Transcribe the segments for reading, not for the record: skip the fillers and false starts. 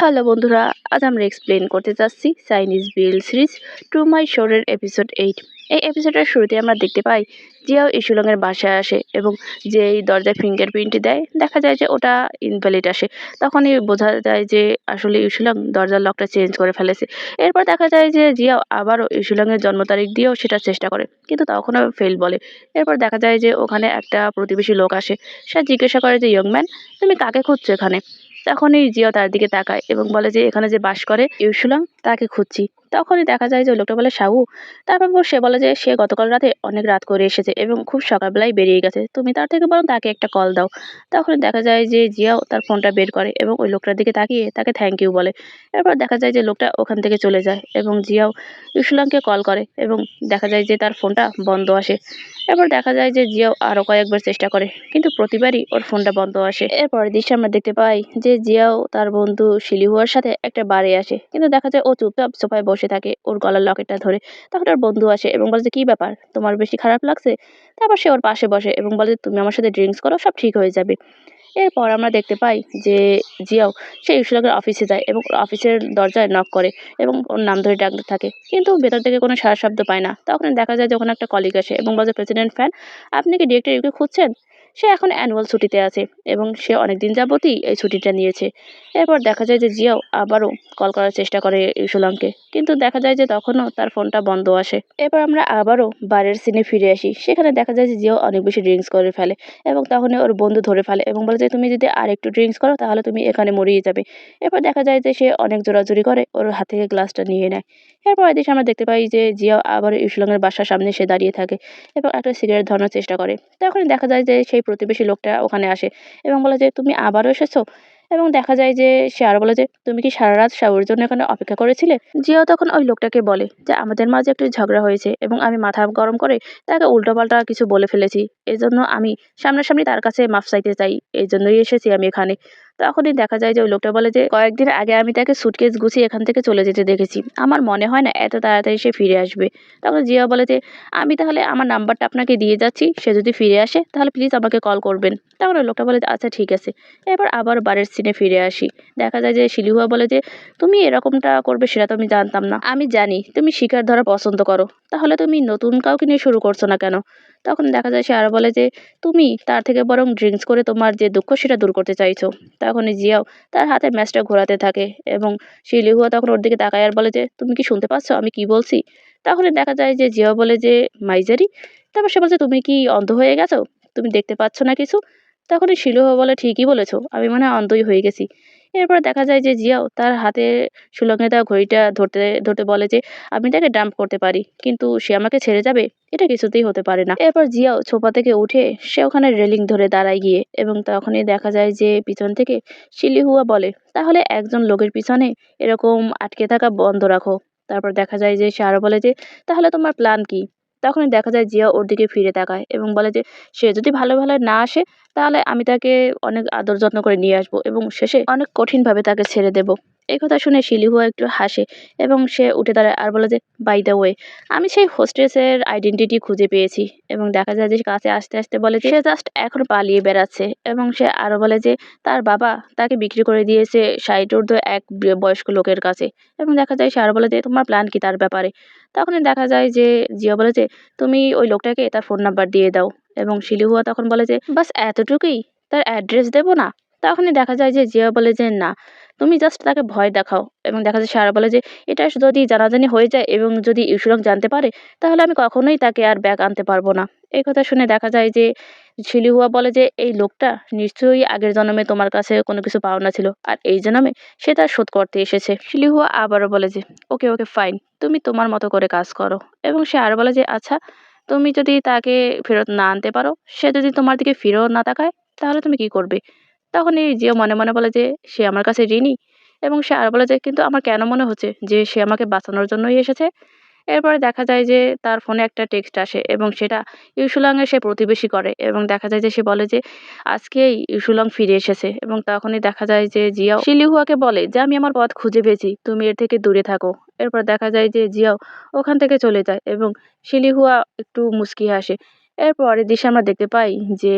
Hello বন্ধুরা, আজ আমরা এক্সপ্লেন করতে যাচ্ছি Chinese BL series to my শোরের এপিসোড 8। এই এপিসোডের শুরুতে আমরা দেখতে পাই জিয়াও ইসুলংয়ের বাসায় আসে এবং যেই দরজায় ফিঙ্গারপ্রিন্টটি দেয় দেখা যায় যে ওটা ইনভ্যালিড আসে। তখনই বোঝা যায় যে আসলে ইসুলং দরজার লকটা চেঞ্জ করে ফেলেছে। এরপর দেখা যায় যে জিয়াও আবারও ইসুলংয়ের জন্ম তারিখ দিয়েও সেটা চেষ্টা করে, কিন্তু তখনও ফেল বলে। এরপর দেখা যায় যে ওখানে একটা প্রতিবেশী লোক আসে। সে জিজ্ঞাসা করে যে ইয়ং ম্যান, তুমি কাকে খুঁজছো এখানে? তখনই জিয়াও তার দিকে তাকায় এবং বলে যে এখানে যে বাস করে ইউসুলাং তাকে খুঁজছি। তখনই দেখা যায় যে ওই লোকটা বলে সাউ। তারপর সে বলে যে সে গতকাল রাতে অনেক রাত করে এসেছে এবং খুব সকালবেলায় বেরিয়ে গেছে, তুমি তার থেকে বরং তাকে একটা কল দাও। তখনই দেখা যায় যে জিয়াও তার ফোনটা বের করে এবং ওই লোকটার দিকে তাকিয়ে তাকে থ্যাংক ইউ বলে। এরপর দেখা যায় যে লোকটা ওখান থেকে চলে যায় এবং জিয়াও ইউসুলাংকে কল করে এবং দেখা যায় যে তার ফোনটা বন্ধ আসে। এরপর দেখা যায় যে জিয়াও আরো কয়েকবার চেষ্টা করে, কিন্তু প্রতিবারই ওর ফোনটা বন্ধ আসে। এরপর দৃশ্যে আমরা দেখতে পাই যে জিয়াও তার বন্ধু শিলিহুয়ার সাথে একটা বারে আসে, কিন্তু দেখা যায় ও চুপচাপ সোফায় বসে থাকে ওর গলার লকেটটা ধরে। তখন ওর বন্ধু আসে এবং বলে যে কি ব্যাপার, তোমার বেশি খারাপ লাগছে? তারপর সে ওর পাশে বসে এবং বলে যে তুমি আমার সাথে ড্রিঙ্কস করো, সব ঠিক হয়ে যাবে। এরপর আমরা দেখতে পাই যে জিয়াও সে ইউসুলাকের অফিসে যায় এবং ওর অফিসের দরজায় নক করে এবং ওর নাম ধরে ডাকতে থাকে, কিন্তু ভেতর থেকে কোনো সাড়া শব্দ পায় না। তখন দেখা যায় যে ওখানে একটা কলিগ আসে এবং বলে প্রেসিডেন্ট ফ্যান, আপনি কি ডিরেক্টর ইউকে খুঁজছেন? সে এখন অ্যানুয়াল ছুটিতে আছে এবং সে অনেকদিন যাবতই এই ছুটিটা নিয়েছে। এরপর দেখা যায় যে জিয়াও আবারও কল করার চেষ্টা করে ইউসুলামকে, কিন্তু দেখা যায় যে তখনও তার ফোনটা বন্ধ আসে। এরপর আমরা আবারও বারের সিনে ফিরে আসি। সেখানে দেখা যায় যে জিয়াও অনেক বেশি ড্রিঙ্কস করে ফেলে এবং তখনই ওর বন্ধু ধরে ফেলে এবং বলে যে তুমি যদি আর একটু ড্রিঙ্কস করো তাহলে তুমি এখানে মরিয়ে যাবে। এরপর দেখা যায় যে সে অনেক জোরাজুরি করে ওর হাত থেকে গ্লাসটা নিয়ে নেয়। এরপর এদিকে আমরা দেখতে পাই যে জিয়াও আবার ইউসুলামের বাসার সামনে সে দাঁড়িয়ে থাকে এবং একটা সিগারেট ধরানোর চেষ্টা করে। তখনই দেখা যায় যে সেই প্রতিবেশী লোকটা ওখানে আসে এবং বলে যে তুমি আবারও এসেছো। এবং দেখা যায় যে সে আরো বলে যে তুমি কি সারা রাত শাওয়ার জন্য এখানে অপেক্ষা করেছিলে? জিয়াও তখন ওই লোকটাকে বলে যে আমাদের মাঝে একটু ঝগড়া হয়েছে এবং আমি মাথা গরম করে তাকে উল্টোপাল্টা কিছু বলে ফেলেছি। এজন্য আমি সামনাসামনি তার কাছে মাফ চাইতে চাই, এই জন্যই এসেছি আমি এখানে। তখনই দেখা যায় যে ওই লোকটা বলে যে কয়েকদিন আগে আমি তাকে সুটকেস গুছিয়ে এখান থেকে চলে যেতে দেখেছি, আমার মনে হয় না এত তাড়াতাড়ি সে ফিরে আসবে। তখন জিয়া বলে যে আমি তাহলে আমার নাম্বারটা আপনাকে দিয়ে যাচ্ছি, সে যদি ফিরে আসে তাহলে প্লিজ আমাকে কল করবেন। তখন ওই লোকটা বলে যে আচ্ছা ঠিক আছে। এবার আবার বারের সিনে ফিরে আসি। দেখা যায় যে শিলিহুয়া বলে যে তুমি এরকমটা করবে সেটা তো আমি জানতাম না, আমি জানি তুমি শিকার ধরা পছন্দ করো, তাহলে তুমি নতুন কাউকে নিয়ে শুরু করছো না কেন? তখন দেখা যায় সে আরো বলে যে তুমি তার থেকে বরং ড্রিঙ্কস করে তোমার যে দুঃখ সেটা দূর করতে চাইছো। তখনই জিয়াও তার হাতে ম্যাচটা ঘোরাতে থাকে এবং শিলিহুয়া তখন ওর দিকে তাকায় আর বলে যে তুমি কি শুনতে পাচ্ছ আমি কি বলছি? তখনই দেখা যায় যে জিয়াও বলে যে মাইজারি। তারপর সে বলছে তুমি কি অন্ধ হয়ে গেছো, তুমি দেখতে পাচ্ছ না কিছু? তখনই শিলুয়া বলে ঠিকই বলেছো, আমি মনে হয় অন্ধই হয়ে গেছি। এরপর দেখা যায় যে জিয়াও তার হাতে সুলঙ্গে দেওয়া ঘড়িটা ধরতে ধরতে বলে যে আমি তাকে ডাম্প করতে পারি, কিন্তু সে আমাকে ছেড়ে যাবে এটা কিছুতেই হতে পারে না। এরপর জিয়াও ছোপা থেকে উঠে সে ওখানে রেলিং ধরে দাঁড়ায় গিয়ে এবং তখনই দেখা যায় যে পিছন থেকে শিলিহুয়া বলে তাহলে একজন লোকের পিছনে এরকম আটকে থাকা বন্ধ রাখো। তারপর দেখা যায় যে সে আরো বলে যে তাহলে তোমার প্ল্যান কি? তখনই দেখা যায় জিয়া ওর দিকে ফিরে তাকায় এবং বলে যে সে যদি ভালো ভালো না আসে তাহলে আমি তাকে অনেক আদর যত্ন করে নিয়ে আসবো এবং শেষে অনেক কঠিনভাবে তাকে ছেড়ে দেব। এই কথা শুনে শিলিহুয়া একটু হাসে এবং সে উঠে দাঁড়ায় আর বলে যে বাই দ্য ওয়ে, আমি সেই হোস্টেসের আইডেন্টিটি খুঁজে পেয়েছি। এবং দেখা যায় যে কাছে আসতে আসতে বলে যে সে জাস্ট এখন পালিয়ে বেড়াচ্ছে এবং সে আরো বলে যে তার বাবা তাকে বিক্রি করে দিয়েছে 60 ঊর্ধ্ব এক বয়স্ক লোকের কাছে। এবং দেখা যায় সে আরো বলে যে তোমার প্ল্যান কি তার ব্যাপারে? তখনই দেখা যায় যে জিয়া বলে যে তুমি ওই লোকটাকে তার ফোন নাম্বার দিয়ে দাও। এবং শিলিহুয়া তখন বলে যে বাস এতটুকুই, তার অ্যাড্রেস দেবো না? তখনই দেখা যায় যে জিয়া বলে যে না, তুমি জাস্ট তাকে ভয় দেখাও। এবং দেখা যায় সারা বলে যে এটা যদি জানাজানি হয়ে যায় এবং যদি ইউসুরং জানতে পারে তাহলে আমি কখনোই তাকে আর ব্যাক আনতে পারবো না। এই কথা শুনে দেখা যায় যে শিলিহুয়া বলে যে এই লোকটা নিশ্চয়ই আগের জন্মে তোমার কাছে কোনো কিছু পাওনা ছিল আর এই জন্মে সে তার শোধ করতে এসেছে। শিলিহুয়া আবারও বলে যে ওকে ওকে ফাইন, তুমি তোমার মতো করে কাজ করো। এবং সে আরো বলে যে আচ্ছা, তুমি যদি তাকে ফেরত না আনতে পারো, সে যদি তোমার দিকে ফিরেও না তাকায়, তাহলে তুমি কি করবে? তখন এই জিও মনে মনে বলে যে সে আমার কাছে ঋণী। এবং সে আর বলে যে কিন্তু আমার কেন মনে হচ্ছে যে সে আমাকে বাঁচানোর জন্যই এসেছে। এরপরে দেখা যায় যে তার ফোনে একটা টেক্সট আসে এবং সেটা ইউসুলাংয়ের সে প্রতিবেশী করে এবং দেখা যায় যে সে বলে যে আজকেই ইউসুলাং ফিরে এসেছে। এবং তখনই দেখা যায় যে জিয়াও শিলিহুয়াকে বলে যে আমি আমার পথ খুঁজে পেয়েছি, তুমি এর থেকে দূরে থাকো। এরপর দেখা যায় যে জিয়াও ওখান থেকে চলে যায় এবং শিলিহুয়া একটু মুচকি হাসে। এরপরের দৃশ্যে আমরা দেখতে পাই যে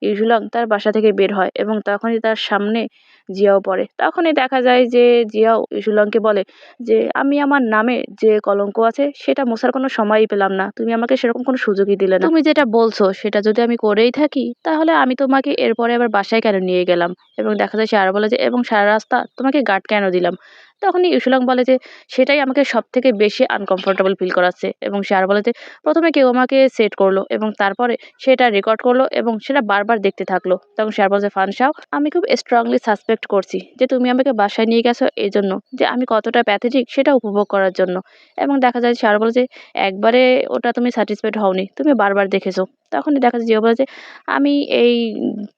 ইউসুলাং তার বাসা থেকে বের হয় এবং তখনই তার সামনে জিয়াও পড়ে। তখনই দেখা যায় যে জিয়াও ইউসুলংকে বলে যে, "আমি আমার নামে যে কলঙ্ক আছে সেটা মোছার কোনো সময়ই পেলাম না। তুমি আমাকে সেরকম কোনো সুযোগই দিলে না। তুমি যেটা বলছো সেটা যদি আমি করেই থাকি তাহলে আমি তোমাকে এরপরে আবার বাসায় কেন নিয়ে গেলাম?" এবং দেখা যায় সে আরো বলে যে, "এবং সারা রাস্তা তোমাকে গার্ড কেন দিলাম?" তখনই ইউসুলং বলে যে, "সেটাই আমাকে সবথেকে বেশি আনকমফোর্টেবল ফিল করাচ্ছে।" এবং সে আরো বলে যে, "প্রথমে কেউ আমাকে সেট করলো এবং তারপরে সেটা রেকর্ড করলো এবং সেটা বারবার দেখতে থাকলো।" তখন সে আরো বলে যে, "ফানশাও, আমি খুব স্ট্রংলি সাসপেক্ট করছি যে তুমি আমাকে বাসায় নিয়ে গেছো এজন্য যে আমি কতটা প্যাথেটিক সেটা উপভোগ করার জন্য।" এবং দেখা যায় সে আরো বলে যে, "একবারে ওটা তুমি স্যাটিসফাইড হওনি, তুমি বারবার দেখেছো।" তখনই দেখা যায় জিও বলে যে, "আমি এই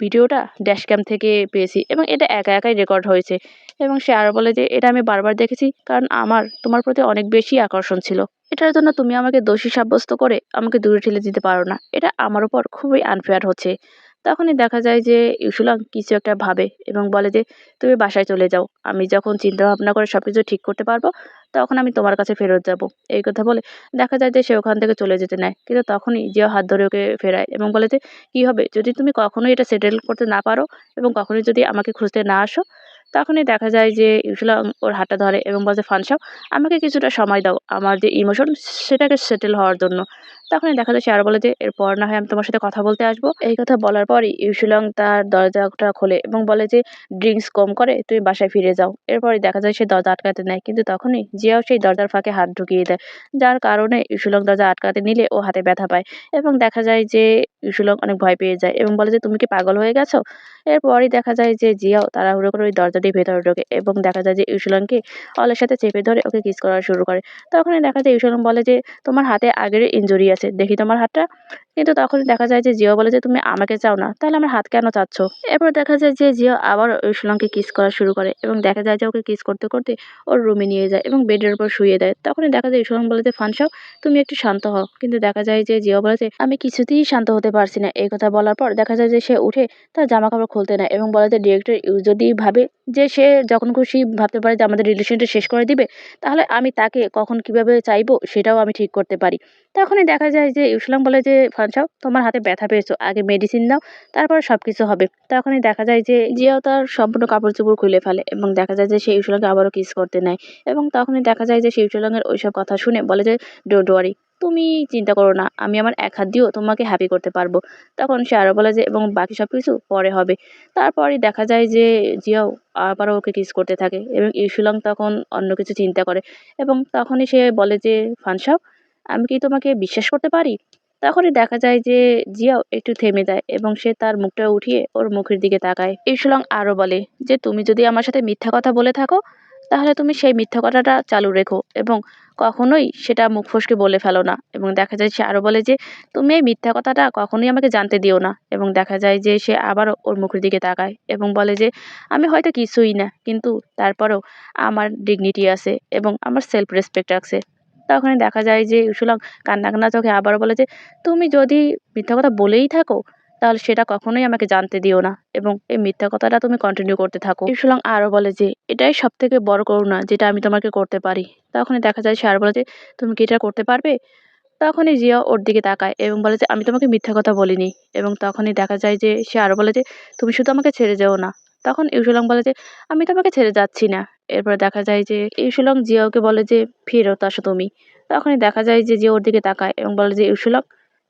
ভিডিওটা ড্যাশ ক্যাম থেকে পেয়েছি এবং এটা একা একাই রেকর্ড হয়েছে।" এবং সে আরো বলে যে, "এটা আমি বারবার দেখেছি কারণ আমার তোমার প্রতি অনেক বেশি আকর্ষণ ছিল। এটার জন্য তুমি আমাকে দোষী সাব্যস্ত করে আমাকে দূরে ঠেলে দিতে পারো না। এটা আমার উপর খুবই আনফেয়ার হচ্ছে।" তখনই দেখা যায় যে ইউসুলাং কিছু একটা ভাবে এবং বলে যে, "তুমি বাসায় চলে যাও। আমি যখন চিন্তা ভাবনা করে সবকিছু ঠিক করতে পারবো তখন আমি তোমার কাছে ফেরত যাব।" এই কথা বলে দেখা যায় যে সে ওখান থেকে চলে যেতে নেয়। কিন্তু তখনই জিয়া হাত ধরে ওকে ফেরায় এবং বলে যে, "কি হবে যদি তুমি কখনোই এটা সেটেল করতে না পারো এবং কখনোই যদি আমাকে খুঁজতে না আসো?" তখনই দেখা যায় যে ইউসুলাং ওর হাতটা ধরে এবং বলে যে, "ফানসাও, আমাকে কিছুটা সময় দাও আমার যে ইমোশন সেটাকে সেটেল হওয়ার জন্য।" তখনই দেখা যায় সে আরো বলে যে, "এরপর না হয় আমি তোমার সাথে কথা বলতে আসবো।" এই কথা বলার পরই ইউসুলং তার দরজাটা খোলে এবং বলে যে, "ড্রিঙ্কস কম করে তুমি বাসায় ফিরে যাও।" এরপরই দেখা যায় সে দরজা আটকাতে নেয় কিন্তু তখনই জিয়াও সেই দরজার ফাঁকে হাত ঢুকিয়ে দেয়, যার কারণে ইউসুলং দরজা আটকাতে নিলে ও হাতে ব্যথা পায় এবং দেখা যায় যে ইউসুলং অনেক ভয় পেয়ে যায় এবং বলে যে, "তুমি কি পাগল হয়ে গেছো?" এরপরই দেখা যায় যে জিয়াও তাড়াহুড়ো করে ওই দরজা দিয়ে ভেতরে ঢোকে এবং দেখা যায় যে ইউসুলংকে অলের সাথে চেপে ধরে ওকে কিস করা শুরু করে। তখনই দেখা যায় ইউসুলং বলে যে, "তোমার হাতে আগের ইনজুরি আছে, দেখি তোমার হাতটা।" কিন্তু তখনই দেখা যায় যে জিয়াও বলে যে, "তুমি আমাকে চাও না, তাহলে আমার হাত কেন চাচ্ছ?" এরপর দেখা যায় যে জিয়া আবার ইউসুলংকে কিস করা শুরু করে এবং দেখা যায় যে ওকে কিস করতে করতে ওর রুমে নিয়ে যায় এবং বেডের উপর শুইয়ে দেয়। তখনই দেখা যায় ইউসুলং বলে যে, "ফানসাও, তুমি একটু শান্ত হও।" কিন্তু দেখা যায় যে জিয়া বলে যে, "আমি কিছুতেই শান্ত হতে পারছি না।" এই কথা বলার পর দেখা যায় যে সে উঠে তার জামাকাপড় খুলতে নেয় এবং বলে যে, "ডিরেক্টর যদি ভাবে যে সে যখন খুশি ভাবতে পারে যে আমাদের রিলেশনটা শেষ করে দিবে, তাহলে আমি তাকে কখন কিভাবে চাইবো সেটাও আমি ঠিক করতে পারি।" তখনই দেখা যায় যে ইউসুলাং বলে যে, "ফানসাও, তোমার হাতে ব্যথা পেয়েছো, আগে মেডিসিন নাও, তারপর সবকিছু হবে।" তখনই দেখা যায় যে জিয়াও তার সম্পূর্ণ কাপড়-চোপড় খুলে ফেলে এবং দেখা যায় যে সে ইউসুলাংকে আবারও কিস করতে নেয় এবং তখনই দেখা যায় যে সে ইউসুলাংয়ের ওইসব কথা শুনে বলে যে, "ডোন্ট ওয়ারি, তুমি চিন্তা করো না, আমি আমার এক হাত দিয়েও তোমাকে হ্যাপি করতে পারবো।" তখন সে আরো বলে যে, "এবং বাকি সবকিছু পরে হবে।" তারপরই দেখা যায় যে জিয়াও আবারও ওকে কিস করতে থাকে এবং ইউসুলাং তখন অন্য কিছু চিন্তা করে এবং তখনই সে বলে যে, "ফানসাও, আমি কি তোমাকে বিশ্বাস করতে পারি?" তখনই দেখা যায় যে জিয়াও একটু থেমে যায় এবং সে তার মুখটা উঠিয়ে ওর মুখের দিকে তাকায়। ইউসুলং আরো বলে যে, "তুমি যদি আমার সাথে মিথ্যা কথা বলে থাকো তাহলে তুমি সেই মিথ্যা কথাটা চালু রেখো এবং কখনোই সেটা মুখ ফসকে বলে ফেলো না।" এবং দেখা যায় সে আরো বলে যে, "তুমি এই মিথ্যা কথাটা কখনোই আমাকে জানতে দিও না।" এবং দেখা যায় যে সে আবারও ওর মুখের দিকে তাকায় এবং বলে যে, "আমি হয়তো কিছুই না, কিন্তু তারপরেও আমার ডিগনিটি আছে এবং আমার সেলফ রেসপেক্ট আছে।" তখনই দেখা যায় যে ইউসুলং কান্না কান্না চোখে আবারও বলে যে, "তুমি যদি মিথ্যা কথা বলেই থাকো তাহলে সেটা কখনোই আমাকে জানতে দিও না এবং এই মিথ্যা কথাটা তুমি কন্টিনিউ করতে থাকো।" ইউসুলং আরো বলে যে, "এটাই সবথেকে বড় করুণা যেটা আমি তোমাকে করতে পারি।" তখনই দেখা যায় সে আরো বলে যে, "তুমি কি এটা করতে পারবে?" তখনই জিয়া ওর দিকে তাকায় এবং বলে যে, "আমি তোমাকে মিথ্যা কথা বলিনি।" এবং তখনই দেখা যায় যে সে আরো বলে যে, "তুমি শুধু আমাকে ছেড়ে যেও না।" তখন ইউসুলং বলে যে, "আমি তোমাকে ছেড়ে যাচ্ছি না।" এরপরে দেখা যায় যে ইউসুলং জিয়াওকে বলে যে, "ফেরত আসো তুমি।" তখনই দেখা যায় যে জিয়া ওর দিকে তাকায় এবং বলে যে, "ইউসুলং,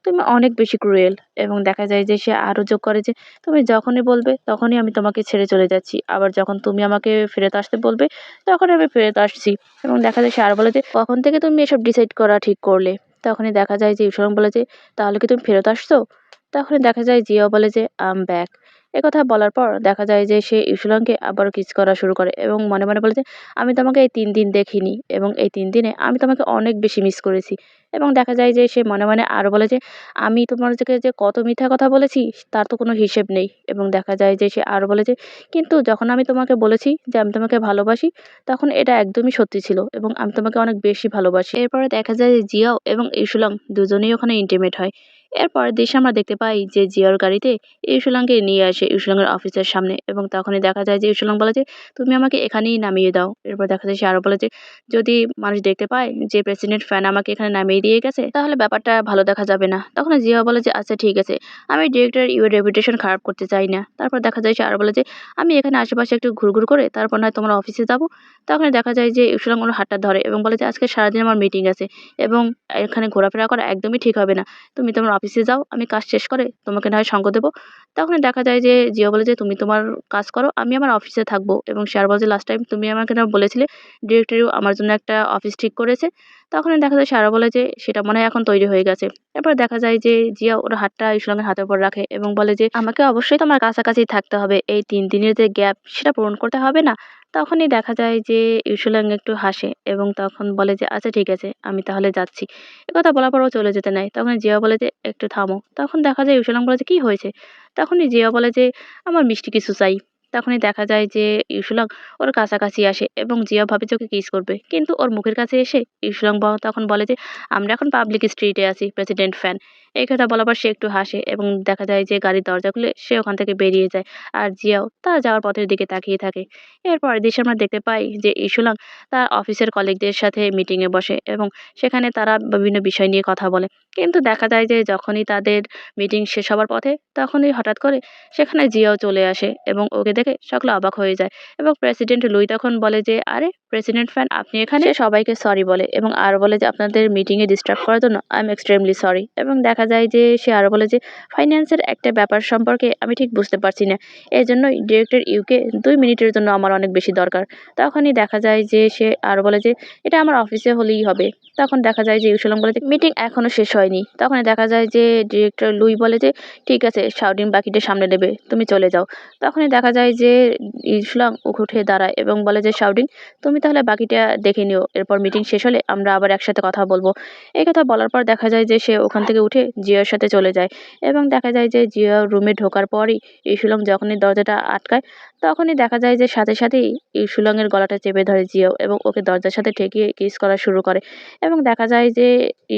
তুমি অনেক বেশি ক্রুয়েল।" এবং দেখা যায় যে সে আরো যোগ করে যে, "তুমি যখনই বলবে তখনই আমি তোমাকে ছেড়ে চলে যাচ্ছি। আবার যখন তুমি আমাকে ফেরত আসতে বলবে তখনই আমি ফেরত আসছি।" এবং দেখা যায় সে আরো বলে যে, "কখন থেকে তুমি এসব ডিসাইড করা ঠিক করলে?" তখনই দেখা যায় যে ইউসুলং বলে যে, "তাহলে কি তুমি ফেরত আসছো?" তখনই দেখা যায় জিয়াও বলে যে, "আম ব্যাক।" একথা বলার পর দেখা যায় যে সে ইউসুলংকে আবারও কিস করা শুরু করে এবং মনে মনে বলে যে, "আমি তোমাকে এই ৩ দিন দেখিনি এবং এই ৩ দিনে আমি তোমাকে অনেক বেশি মিস করেছি।" এবং দেখা যায় যে সে মনে মনে আরো বলে যে, "আমি তোমাদেরকে যে কত মিথ্যা কথা বলেছি তার তো কোনো হিসেব নেই।" এবং দেখা যায় যে সে আরো বলে যে, "কিন্তু যখন আমি তোমাকে বলেছি যে আমি তোমাকে ভালোবাসি তখন এটা একদমই সত্যি ছিল এবং আমি তোমাকে অনেক বেশি ভালোবাসি।" এরপরে দেখা যায় যে জিয়াও এবং ইউসুলং দুজনেই ওখানে ইন্টিমেট হয় এর পরের দৃশ্যে আমরা দেখতে পাই যে জিয়ার গাড়িতে ইউসুলাংকে নিয়ে আসে ইউসুলাংয়ের অফিসের সামনে, এবং তখনই দেখা যায় যে ইউসুলাং বলে যে তুমি আমাকে এখানেই নামিয়ে দাও। এরপর দেখা যায় সে আরো বলে যে যদি মানুষ দেখতে পায় যে প্রেসিডেন্ট ফ্যান আমাকে এখানে নামিয়ে দিয়ে গেছে তাহলে ব্যাপারটা ভালো দেখা যাবে না। তখন জিয়া বলে যে আচ্ছা ঠিক আছে, আমি ডিরেক্টর ইউর রেপুটেশন খারাপ করতে চাই না। তারপর দেখা যায় সে আরো বলে যে আমি এখানে আশেপাশে একটু ঘুরঘুর করে তারপর নয় তোমার অফিসে যাবো। তখন দেখা যায় যে ইউসুলাং ওর হাতটা ধরে এবং বলে যে আজকে সারাদিন আমার মিটিং আছে এবং এখানে ঘোরাফেরা করা একদমই ঠিক হবে না। তুমি তোমার অফিসে যাও, আমি কাজ শেষ করে তোমাকে না হয় সঙ্গ দেবো। তখন দেখা যায় যে জিয়া বলে যে তুমি তোমার কাজ করো, আমি আমার অফিসে থাকবো। এবং সে আর বলে যে লাস্ট টাইম তুমি আমাকে না বলেছিলে ডিরেক্টরিও আমার জন্য একটা অফিস ঠিক করেছে। তখনই দেখা যায় সারা বলে যে সেটা মনে হয় এখন তৈরি হয়ে গেছে। এরপর দেখা যায় যে জিয়া ওর হাতটা ইসলামের হাতের উপর রাখে এবং বলে যে আমাকে অবশ্যই তোমার কাছাকাছি থাকতে হবে, এই 3 দিনের যে গ্যাপ সেটা পূরণ করতে হবে না। তখনই দেখা যায় যে ইউসুলাং একটু হাসে এবং তখন বলে যে আচ্ছা ঠিক আছে, আমি তাহলে যাচ্ছি। একথা বলার পর ও চলে যেতে নেয়। তখন জিয়া বলে যে একটু থামো। তখন দেখা যায় ইউসুলাং বলে যে কি হয়েছে? তখনই জিয়া বলে যে আমার মিষ্টি কিছু চাই। তখনই দেখা যায় যে ইউসুলাং ওর কাছাকাছি আসে এবং জিয়া ভাবে যে ওকে কিস করবে, কিন্তু ওর মুখের কাছে এসে ইউসুলাং তখন বলে যে আমরা এখন পাবলিক স্ট্রিটে আছি, প্রেসিডেন্ট ফ্যান। এই কথা বলার পর সে একটু হাসে এবং দেখা যায় যে গাড়ির দরজা খুলে সে ওখান থেকে বেরিয়ে যায়। আর জিয়াও তার যাওয়ার পথের দিকে তাকিয়ে থাকে। এরপর দৃশ্যে আমরা দেখতে পাই যে ইসুলাং তার অফিসের কলিগদের সাথে মিটিংয়ে বসে এবং সেখানে তারা বিভিন্ন বিষয় নিয়ে কথা বলে। কিন্তু দেখা যায় যে যখনই তাদের মিটিং শেষ হবার পথে তখনই হঠাৎ করে সেখানে জিয়াও চলে আসে এবং ওকে দেখে সকলে অবাক হয়ে যায়। এবং প্রেসিডেন্ট লুই তখন বলে যে আরে প্রেসিডেন্ট ফ্যান আপনি এখানে? সে সবাইকে সরি বলে এবং আর বলে যে আপনাদের মিটিংয়ে ডিস্টার্ব করার জন্য আই এম এক্সট্রিমলি সরি। এবং দেখা যায় যে সে আরো বলে যে ফাইন্যান্সের একটা ব্যাপার সম্পর্কে আমি ঠিক বুঝতে পারছি না, এই জন্যই ডিরেক্টর ইউকে 2 মিনিটের জন্য আমার অনেক বেশি দরকার। তখনই দেখা যায় যে সে আরো বলে যে এটা আমার অফিসে হলেই হবে। তখন দেখা যায় যে ইউসুলাং বলে যে মিটিং এখনো শেষ হয়নি। তখন দেখা যায় যে ডিরেক্টর লুই বলে যে ঠিক আছে, শাওডিন বাকিটা সামনে নেবে, তুমি চলে যাও। তখনই দেখা যায় যে ইসলাম উঠে দাঁড়ায় এবং বলে যে শাওডিং তুমি তাহলে বাকিটা দেখে নিও, এরপর মিটিং শেষ হলে আমরা আবার একসাথে কথা বলবো। এই কথা বলার পর দেখা যায় যে সে ওখান থেকে উঠে জিয়ার সাথে চলে যায় এবং দেখা যায় যে জিয়া রুমে ঢোকার পরই ইসুলং যখনই দরজাটা আটকায় তখনই দেখা যায় যে সাথে সাথেই ইসুলংয়ের গলাটা চেপে ধরে জিয়াও এবং ওকে দরজার সাথে ঠেকিয়ে কিস করা শুরু করে। এবং দেখা যায় যে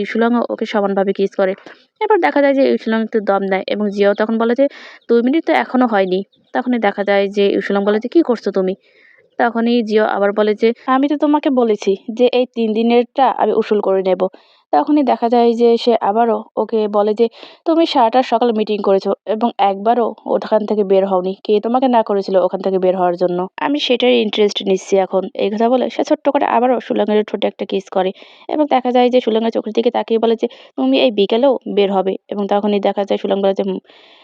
ইসুলংও ওকে সমানভাবে কিস করে। এরপর দেখা যায় যে ইউসুলাং একটু দম দেয় এবং জিয়াও তখন বলে যে 2 মিনিট তো এখনো হয়নি। তখনই দেখা যায় যে ইউসুলাং বলে যে কি করছো তুমি? তখনই জিও আবার বলে যে আমি তো তোমাকে বলেছি যে এই 3 দিনেরটা আমি উসুল করে নেব। তখনই দেখা যায় যে সে আবারও ওকে বলে যে তুমি সারাটা সকাল মিটিং করেছো এবং একবারও ওখান থেকে বের হওনি, কে তোমাকে না করেছিল ওখান থেকে বের হওয়ার জন্য? আমি সেটাই ইন্টারেস্ট নিচ্ছি এখন। এই কথা বলে সে ছোট্ট করে আবারও সুলঙ্গের ঠোঁটে একটা কিস করে এবং দেখা যায় যে সুলঙ্গের চোখের দিকে তাকিয়ে বলে যে তুমি এই বিকেলেও বের হবে? এবং তখনই দেখা যায় সুলঙ্গ বলে যে হুম।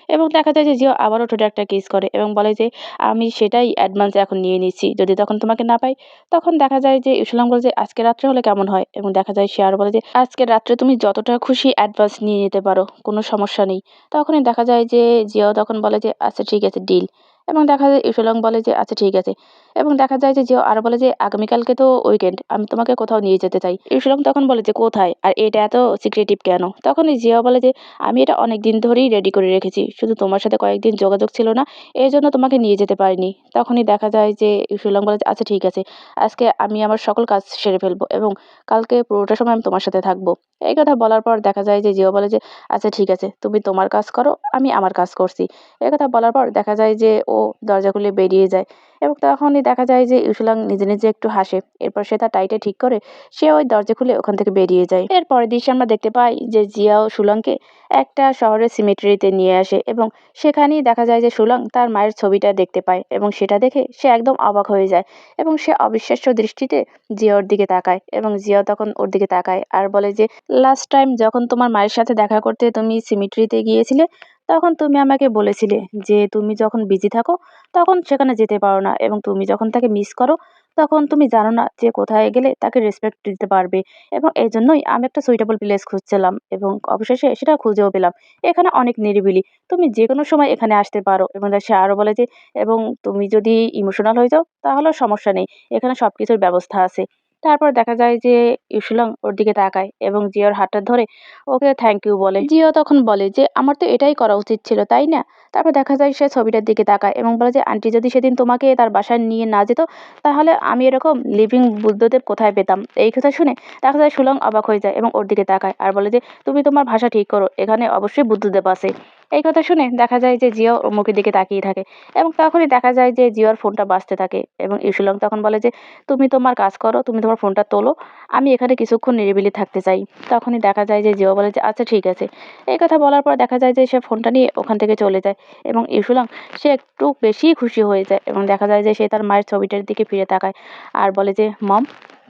এবং দেখা যায় যে জিও আবারও ঠোঁটে একটা কিস করে এবং বলে যে আমি সেটাই অ্যাডভান্স এখন নিয়ে নিচ্ছি, যদি তখন তোমাকে না পাই। তখন দেখা যায় যে ইসলাম বলে যে আজকে রাত্রে হলে কেমন হয়? এবং দেখা যায় সে আরো বলে যে আজকে রাত্রে তুমি যতটা খুশি অ্যাডভান্স নিয়ে নিতে পারো, কোনো সমস্যা নেই। তখনই দেখা যায় যে জিয়াও তখন বলে যে আচ্ছা ঠিক আছে, ডিল। এবং দেখা যায় ইসলাম বলে যে আচ্ছা ঠিক আছে। এবং দেখা যায় যে জিয়াও আরো বলে যে আগামীকালকে তো উইকেন্ড, আমি তোমাকে কোথাও নিয়ে যেতে চাই। ইসলাম তখন বলে যে কোথায়, আর এটা এত সিক্রেটিভ কেন? তখনই জিয়াও বলে যে আমি এটা অনেক দিন ধরেই রেডি করে রেখেছি, শুধু তোমার সাথে কয়েকদিন যোগাযোগ ছিল না, এই জন্য তোমাকে নিয়ে যেতে পারিনি। তখনই দেখা যায় যে সুলং বলে যে আচ্ছা ঠিক আছে, আজকে আমি আমার সকল কাজ সেরে ফেলবো এবং কালকে পুরোটা সময় আমি তোমার সাথে থাকবো। এই কথা বলার পর দেখা যায় যে জিও বলে যে আচ্ছা ঠিক আছে, তুমি তোমার কাজ করো, আমি আমার কাজ করছি। এই কথা বলার পর দেখা যায় যে ও দরজা খুলে বেরিয়ে যায় এবং তখনই দেখা যায় যে ইউসুলাং নিজে নিজে একটু হাসে। এরপর সে তার টাইটা ঠিক করে সে ওই দরজা খুলে ওখান থেকে বেরিয়ে যায়। এরপরের দৃশ্যে আমরা দেখতে পাই যে জিয়া ও সুলংকে একটা শহরের সিমেট্রিতে নিয়ে আসে এবং সেখানেই দেখা যায় যে সুলং তার মায়ের ছবিটা দেখতে পায় এবং সেটা দেখে সে একদম অবাক হয়ে যায় এবং সে অবিশ্বাস্য দৃষ্টিতে জিয়ার দিকে তাকায় এবং জিয়া তখন ওর দিকে তাকায় আর বলে যে লাস্ট টাইম যখন তোমার মায়ের সাথে দেখা করতে তুমি সিমেট্রিতে গিয়েছিলে তখন তুমি আমাকে বলেছিলে যে তুমি যখন বিজি থাকো তখন সেখানে যেতে পারো না এবং তুমি যখন তাকে মিস করো তখন তুমি জানো না যে কোথায় গেলে তাকে রেসপেক্ট দিতে পারবে। এবং এই জন্যই আমি একটা সুইটেবল প্লেস খুঁজছিলাম এবং অবশেষে সেটা খুঁজেও পেলাম। এখানে অনেক নিরিবিলি, তুমি যে কোনো সময় এখানে আসতে পারো। এবং সে আরও বলে যে এবং তুমি যদি ইমোশনাল হয়ে যাও তাহলেও সমস্যা নেই, এখানে সব কিছুর ব্যবস্থা আছে। তারপর দেখা যায় যে ইউসুলং ওর দিকে তাকায় এবং জিওর হাতটা ধরে ওকে থ্যাংক ইউ বলে। জিও তখন বলে যে আমার তো এটাই করা উচিত ছিল, তাই না? তারপর দেখা যায় সে ছবিটার দিকে তাকায় এবং বলে যে আন্টি যদি সেদিন তোমাকে তার বাসায় নিয়ে না যেত তাহলে আমি এরকম লিভিং বুদ্ধদেব কোথায় পেতাম। এই কথা শুনে দেখা যায় সুলং অবাক হয়ে যায় এবং ওর দিকে তাকায় আর বলে যে তুমি তোমার ভাষা ঠিক করো, এখানে অবশ্যই বুদ্ধদেব আছে। এই কথা শুনে দেখা যায় যে জিও ওর মুখের দিকে তাকিয়ে থাকে এবং তখনই দেখা যায় যে জিওর ফোনটা বাজতে থাকে এবং ইউসুলং তখন বলে যে তুমি তোমার কাজ করো, তুমি তোমার ফোনটা তোলো, আমি এখানে কিছুক্ষণ নিরিবিলি থাকতে চাই। তখনই দেখা যায় যে জিও বলে যে আচ্ছা ঠিক আছে। এই কথা বলার পর দেখা যায় যে সে ফোনটা নিয়ে ওখান থেকে চলে যায় এবং ইউসুলং সে একটু বেশিই খুশি হয়ে যায় এবং দেখা যায় যে সে তার মায়ের ছবিটার দিকে ফিরে তাকায় আর বলে যে মম,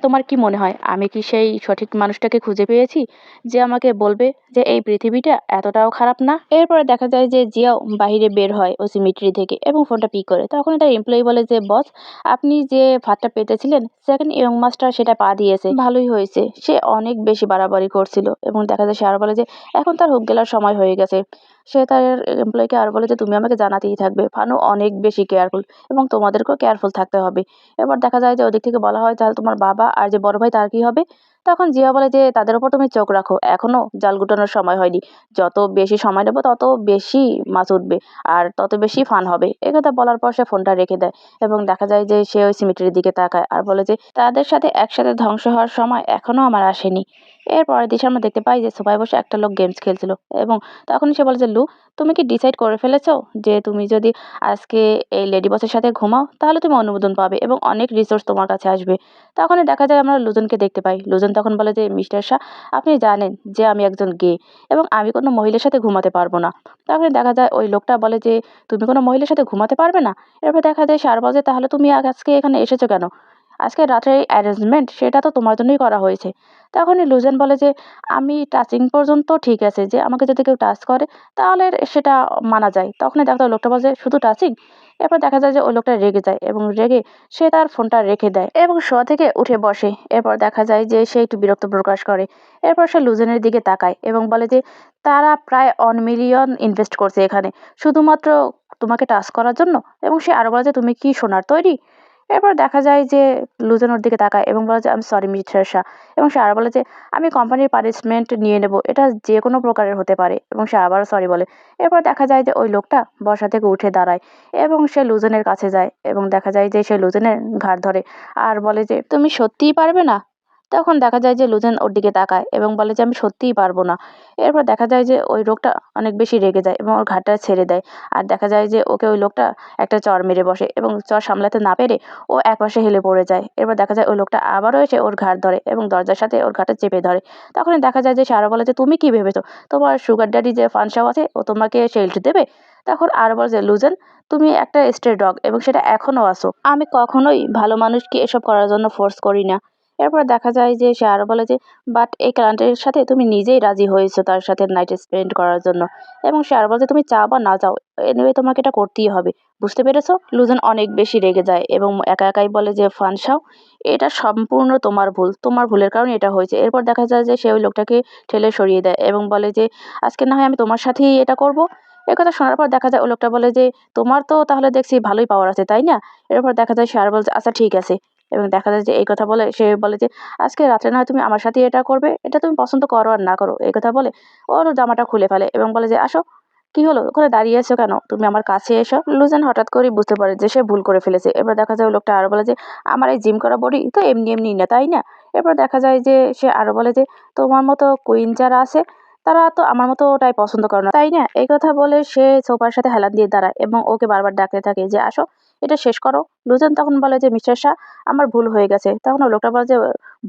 তোমার কি মনে হয় আমি কি সেই সঠিক মানুষটাকে খুঁজে পেয়েছি যে আমাকে বলবে যে এই পৃথিবীটা এতটাও খারাপ না? এরপরে দেখা যায় যে জিয়াও বাইরে বের হয় ওই সিমিট্রি থেকে এবং ফোনটা পিক করে। তখন তার এমপ্লয়ি বলে যে বস, আপনি যে ফাঁদটা পেতেছিলেন সেকেন্ড ইয়ং মাস্টার সেটা পা দিয়েছে, ভালোই হয়েছে। সে অনেক বেশি বাড়াবাড়ি করছিল এবং দেখা যায় সে আরো বলে যে এখন তার হুক গেলার সময় হয়ে গেছে। সে তার এমপ্লয়িকে আর বলে যে তুমি আমাকে জানাতেই থাকবে, ফানু অনেক বেশি কেয়ারফুল এবং তোমাদেরকেও কেয়ারফুল থাকতে হবে। এবার দেখা যায় যে ওদিক থেকে বলা হয় তাহলে তোমার বাবা আর যে বড় ভাই তার কি হবে? তখন জিয়া বলে যে তাদের উপর তুমি চোখ রাখো, এখনো জাল গুটানোর সময় হয়নি, যত বেশি সময় নেবো তত বেশি মাছ উঠবে আর তত বেশি ফান হবে। একথা বলার পর সে ফোনটা রেখে দেয় এবং দেখা যায় যে সে ওই সিমিটারির দিকে তাকায় আর বলে যে তাদের সাথে একসাথে ধ্বংস হওয়ার সময় এখনো আমার আসেনি। এর পরের দিন আমরা দেখতে পাই যে সোফায় বসে একটা লোক গেমস খেলছিল এবং তখন সে বলে যে লু, তুমি কি ডিসাইড করে ফেলেছো যে তুমি যদি আজকে এই লেডি বসের সাথে ঘুমাও তাহলে তুমি অনুমোদন পাবে এবং অনেক রিসোর্স তোমার কাছে আসবে। তখনই দেখা যায় আমরা লুজনকে দেখতে পাই। লুজন তখন বলে যে মিস্টার শাহ, আপনি জানেন যে আমি একজন গে এবং আমি কোনো মহিলার সাথে ঘুমাতে পারবো না। তখন দেখা যায় ওই লোকটা বলে যে তুমি কোনো মহিলার সাথে ঘুমাতে পারবে না? এরপর দেখা যায় সার বলে তাহলে তুমি আজকে এখানে এসেছো কেন? আজকে রাতের এই অ্যারেঞ্জমেন্ট সেটা তো তোমার জন্যই করা হয়েছে। তখনই লুজেন বলে যে আমি টাচিং পর্যন্ত ঠিক আছে, যে আমাকে যদি কেউ টাচ করে তাহলে সেটা মানা যায়। তখনই দেখা যায় লোকটা বলে যে শুধু টাচিং? এরপর দেখা যায় যে ওই লোকটা রেগে যায় এবং রেগে সে তার ফোনটা রেখে দেয় এবং শোয়া থেকে উঠে বসে। এরপর দেখা যায় যে সে একটু বিরক্ত প্রকাশ করে। এরপর সে লুজেনের দিকে তাকায় এবং বলে যে তারা প্রায় 1 মিলিয়ন ইনভেস্ট করছে এখানে শুধুমাত্র তোমাকে টাচ করার জন্য। এবং সে আরো বলে যে তুমি কি সোনার তৈরি? এরপর দেখা যায় যে লুজেন ওর দিকে তাকায় এবং বলে যে আমি সরি মিস্টার শাহ। এবং সে আরো বলে যে আমি কোম্পানির পানিশমেন্ট নিয়ে নেব, এটা যে কোনো প্রকারের হতে পারে। এবং সে আবারও সরি বলে। এরপর দেখা যায় যে ওই লোকটা বসা থেকে উঠে দাঁড়ায় এবং সে লুজেনের কাছে যায় এবং দেখা যায় যে সে লুজেনের ঘাড় ধরে আর বলে যে তুমি সত্যিই পারবে না? তখন দেখা যায় যে লুজেন ওর দিকে তাকায় এবং বলে যে আমি সত্যিই পারবো না। এরপর দেখা যায় যে ওই লোকটা অনেক বেশি রেগে যায় এবং ওর ঘাড়টা ছেড়ে দেয় আর দেখা যায় যে ওকে ওই লোকটা একটা চড় মেরে বসে এবং চড় সামলাতে না পেরে ও একপাশে হেলে পড়ে যায়। এরপর দেখা যায় ওই লোকটা আবারও এসে ওর ঘাড় ধরে এবং দরজার সাথে ওর ঘাড়টা চেপে ধরে। তখনই দেখা যায় যে সে আরো বলে যে তুমি কি ভেবেছো তোমার সুগার ড্যাডি যে ফানসাও আছে ও তোমাকে শেল্ড দেবে? তখন আরো বলে যে লুজেন, তুমি একটা স্ট্রে ডগ এবং সেটা এখনো আছো। আমি কখনোই ভালো মানুষকে এসব করার জন্য ফোর্স করি না। এরপর দেখা যায় যে সে আরো বলে যে বাট এই ক্লায়েন্টের সাথে তুমি নিজেই রাজি হয়েছো তার সাথে নাইট স্পেন্ড করার জন্য। এবং সে আরো বলে যে তুমি চাও বা না চাও এনিওয়ে তোমাকে এটা করতেই হবে। বুঝতে পেরেছো? লুজেন অনেক বেশি রেগে যায় এবং একা একাই বলে যে ফানসাও, এটা সম্পূর্ণ তোমার ভুল, তোমার ভুলের কারণে এটা হয়েছে। এরপর দেখা যায় যে সে ওই লোকটাকে ঠেলে সরিয়ে দেয় এবং বলে যে আজকে না হয় আমি তোমার সাথেই এটা করব। কথা শোনার পর দেখা যায় ওই লোকটা বলে যে তোমার তো তাহলে দেখছি ভালোই পাওয়ার আছে, তাই না? এরপর দেখা যায় সে আর বলছে আচ্ছা ঠিক আছে। এবং দেখা যায় যে এই কথা বলে সে বলে যে আজকে রাত্রে না হয় তুমি আমার সাথেই এটা করবে, এটা তুমি পছন্দ করো আর না করো। এই কথা বলে ওর জামাটা খুলে ফেলে এবং বলে যে আসো, কি হলো ওখানে দাঁড়িয়ে আছো কেন, তুমি আমার কাছে এসো। লুজেন হঠাৎ করে বুঝতে পারে যে সে ভুল করে ফেলেছে। এবার দেখা যায় ওই লোকটা আরো বলে যে আমার এই জিম করা বডি তো এমনি এমনি না, তাই না? এরপর দেখা যায় যে সে আরো বলে যে তোমার মতো কুইন যারা আছে তারা তো আমার মতো ওটাই পছন্দ করে না, তাই না? এই কথা বলে সে সোফার সাথে হেলান দিয়ে দাঁড়ায় এবং ওকে বারবার ডাকতে থাকে যে আসো, এটা শেষ করো। লুজেন তখন বলে যে মিস্টার শাহ, আমার ভুল হয়ে গেছে। তখন ওই লোকটা বলে যে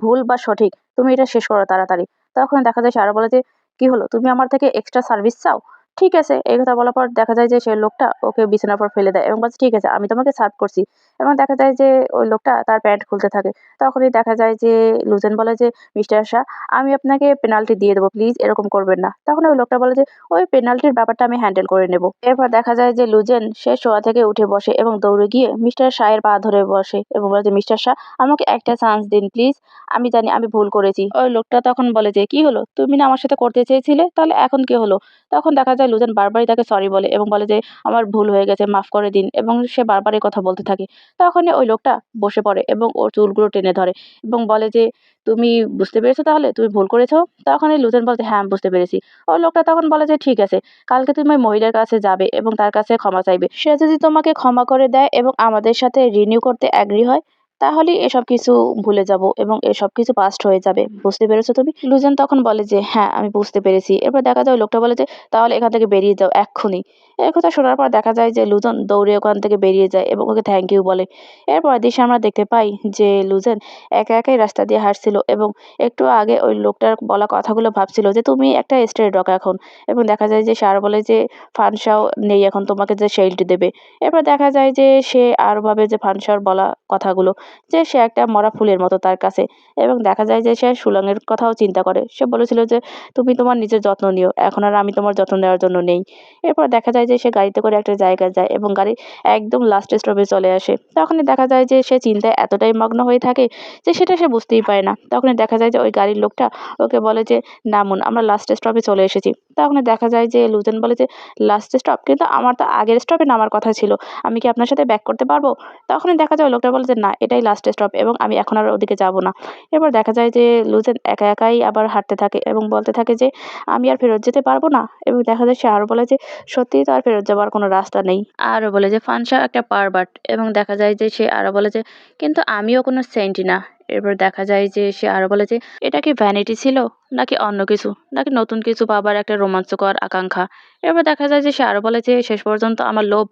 ভুল বা সঠিক, তুমি এটা শেষ করো তাড়াতাড়ি। তখন দেখা যায় সে আরো বলে যে কি হলো, তুমি আমার থেকে এক্সট্রা সার্ভিস চাও? ঠিক আছে। এই কথা বলার পর দেখা যায় যে সে লোকটা ওকে বিছানার পর ফেলে দেয় এবং বলছে ঠিক আছে আমি তোমাকে সার্ভ করছি। এবং দেখা যায় যে ওই লোকটা তার প্যান্ট খুলতে থাকে। তখনই দেখা যায় যে লুজেন বলে যে মিস্টার শাহ, আমি আপনাকে পেনাল্টি দিয়ে দেবো, প্লিজ এরকম করবেন না। তখন ওই লোকটা বলে যে ওই পেনাল্টির ব্যাপারটা আমি হ্যান্ডেল করে নেব। এরপর দেখা যায় যে লুজেন সে শোয়া থেকে উঠে বসে এবং দৌড়ে গিয়ে মিস্টার শাহের পা ধরে বসে এবং বলে যে মিস্টার শাহ, আমাকে একটা চান্স দিন প্লিজ, আমি জানি আমি ভুল করেছি। ওই লোকটা তখন বলে যে কি হলো, তুমি না আমার সাথে করতে চেয়েছিলে, তাহলে এখন কি হলো? তখন দেখা যায় যায় লুজেন বারবারই তাকে সরি বলে এবং বলে যে আমার ভুল হয়ে গেছে, মাফ করে দিন, এবং সে বারবার এই কথা বলতে থাকে। তখনই ওই লোকটা বসে পড়ে এবং ওর চুলগুলো টেনে ধরে এবং বলে যে তুমি বুঝতে পেরেছো, তাহলে তুমি ভুল করেছো? তখনই লুজেন বলতে হ্যাঁ, আমি বুঝতে পেরেছি। ওই লোকটা তখন বলে যে ঠিক আছে, কালকে তুমি ওই মহিলার কাছে যাবে এবং তার কাছে ক্ষমা চাইবে। সে যদি তোমাকে ক্ষমা করে দেয় এবং আমাদের সাথে রিনিউ করতে অ্যাগ্রি হয়, তাহলেই এসব কিছু ভুলে যাব এবং এসব কিছু পাস্ট হয়ে যাবে। বুঝতে পেরেছো তুমি? লুজেন তখন বলে যে হ্যাঁ, আমি বুঝতে পেরেছি। এরপর দেখা যায় ওই লোকটা বলে যে তাহলে এখান থেকে বেরিয়ে যাও এক্ষুনি। এই কথা শোনার পর দেখা যায় যে লুজেন দৌড়ে ওখান থেকে বেরিয়ে যায় এবং ওকে থ্যাংক ইউ বলে। এরপর দৃশ্যে আমরা দেখতে পাই যে লুজেন একা একাই রাস্তা দিয়ে হাঁটছিল এবং একটু আগে ওই লোকটার বলা কথাগুলো ভাবছিল যে তুমি একটা স্ট্রে ডগ এখন, এবং দেখা যায় যে সে আরো বলে যে ফানসাও নেই এখন তোমাকে যে শেল্ড দেবে। এরপর দেখা যায় যে সে আরো ভাবে যে ফানসার বলা কথাগুলো, যে সে একটা মরা ফুলের মতো তার কাছে, এবং দেখা যায় যে সে সুলংয়ের কথাও চিন্তা করে। সে বলেছিল যে তুমি তোমার নিজের যত্ন নিও, এখন আর আমি তোমার যত্ন নেওয়ার জন্য নেই। এরপর দেখা যায় যে সে গাড়িতে করে একটা জায়গায় যায় এবং গাড়ি একদম লাস্ট স্টপে চলে আসে। তখনই দেখা যায় যে সে চিন্তায় এতটাই মগ্ন হয়ে থাকে যে সেটা সে বুঝতেই পারে না। তখনই দেখা যায় যে ওই গাড়ির লোকটা ওকে বলে যে নামুন, আমরা লাস্ট স্টপে চলে এসেছি। তখনই দেখা যায় যে লুজেন বলে যে লাস্ট স্টপ, কিন্তু আমার তো আগের স্টপে নামার কথা ছিল, আমি কি আপনার সাথে ব্যাক করতে পারবো? তখনই দেখা যায় ওই লোকটা বলে যে না, এটাই লাস্ট স্টপ এবং আমি এখন আর ওদিকে যাব না। এরপর দেখা যায় যে লুজেন একা একাই আবার হাঁটতে থাকে এবং বলতে থাকে যে আমি আর ফেরত যেতে পারবো না, এবং দেখা যায় সে আরো বলে যে সত্যিই তো আর ফেরত যাবার কোনো রাস্তা নেই। আরো বলে যে ফানসা একটা পারভার্ট, এবং দেখা যায় যে সে আরো বলে যে কিন্তু আমিও কোনো সেন্টই না। এরপর দেখা যায় যে সে আরো বলে যে এটা কি ভ্যানিটি ছিল, নাকি অন্য কিছু, নাকি নতুন কিছু পাবার একটা রোমাঞ্চকর আকাঙ্ক্ষা। এরপর দেখা যায় যে সে আরো বলে যে শেষ পর্যন্ত আমার লোভ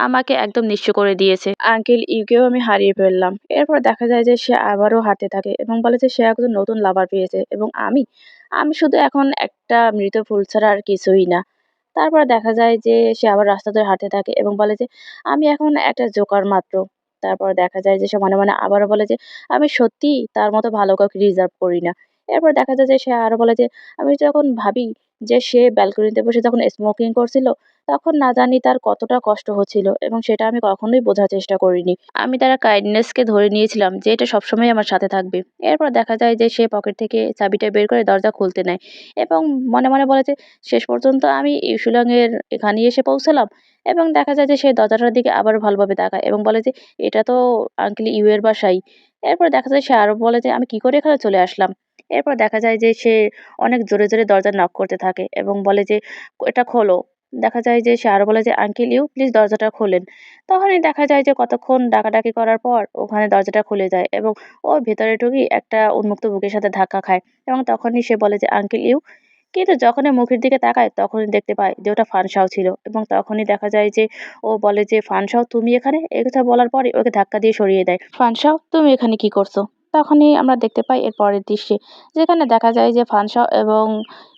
আমাকে একদম নিঃস্ব করে দিয়েছে, আঙ্কেল ইউকেও আমি হারিয়ে ফেললাম। এরপর দেখা যায় যে সে আবারও হাঁটতে থাকে এবং বলে যে সে একজন নতুন লাভার পেয়েছে এবং আমি আমি শুধু এখন একটা মৃত ফুল ছাড়া আর কিছুই না। তারপর দেখা যায় যে সে আবার রাস্তা ধরে হাঁটতে থাকে এবং বলে যে আমি এখন একটা জোকার মাত্র। তারপর দেখা যায় যে সে মনে মনে আবারও বলে যে আমি সত্যিই তার মতো ভালো কাউকে ডিজার্ভ করি না। এরপর দেখা যায় যে সে আরো বলে যে আমি যখন ভাবি যে সে ব্যালকনিতে বসে যখন স্মোকিং করছিল, তখন না জানি তার কতটা কষ্ট হচ্ছিল এবং সেটা আমি কখনোই বোঝার চেষ্টা করিনি। আমি তার কাইন্ডনেসকে ধরে নিয়েছিলাম যে এটা সবসময় আমার সাথে থাকবে। এরপর দেখা যায় যে সে পকেট থেকে চাবিটা বের করে দরজা খুলতে নেয় এবং মনে মনে বলে যে শেষ পর্যন্ত আমি ইউসুলাং এর এখানেই এসে পৌঁছালাম। এবং দেখা যায় যে সে দরজাটার দিকে আবার ভালোভাবে তাকায় এবং বলে যে এটা তো আঙ্কেল ইউ এর বাসাই। এরপর দেখা যায় সে আরো বলে যে আমি কি করে এখানে চলে আসলাম। এরপর দেখা যায় যে সে অনেক জোরে জোরে দরজা নক করতে থাকে এবং বলে যে এটা খোলো। দেখা যায় যে সে আরো বলে যে আঙ্কেল ইউ প্লিজ দরজাটা খোলেন। তখনই দেখা যায় যে কতক্ষণ ডাকাডাকি করার পর ওখানে দরজাটা খুলে যায় এবং ও ভেতরে ঢুকে একটা উন্মুক্ত বুকের সাথে ধাক্কা খায় এবং তখনই সে বলে যে আঙ্কেল ইউ। কিন্তু যখনই মুখের দিকে তাকায় তখনই দেখতে পায় যে ওটা ফানসাও ছিল, এবং তখনই দেখা যায় যে ও বলে যে ফানসাও তুমি এখানে, এই কথা বলার পরে ওকে ধাক্কা দিয়ে সরিয়ে দেয়। ফানসাও তুমি এখানে কি করছো? তখনই আমরা দেখতে পাই এর পরের দৃশ্যে, যেখানে দেখা যায় যে ফানসাও এবং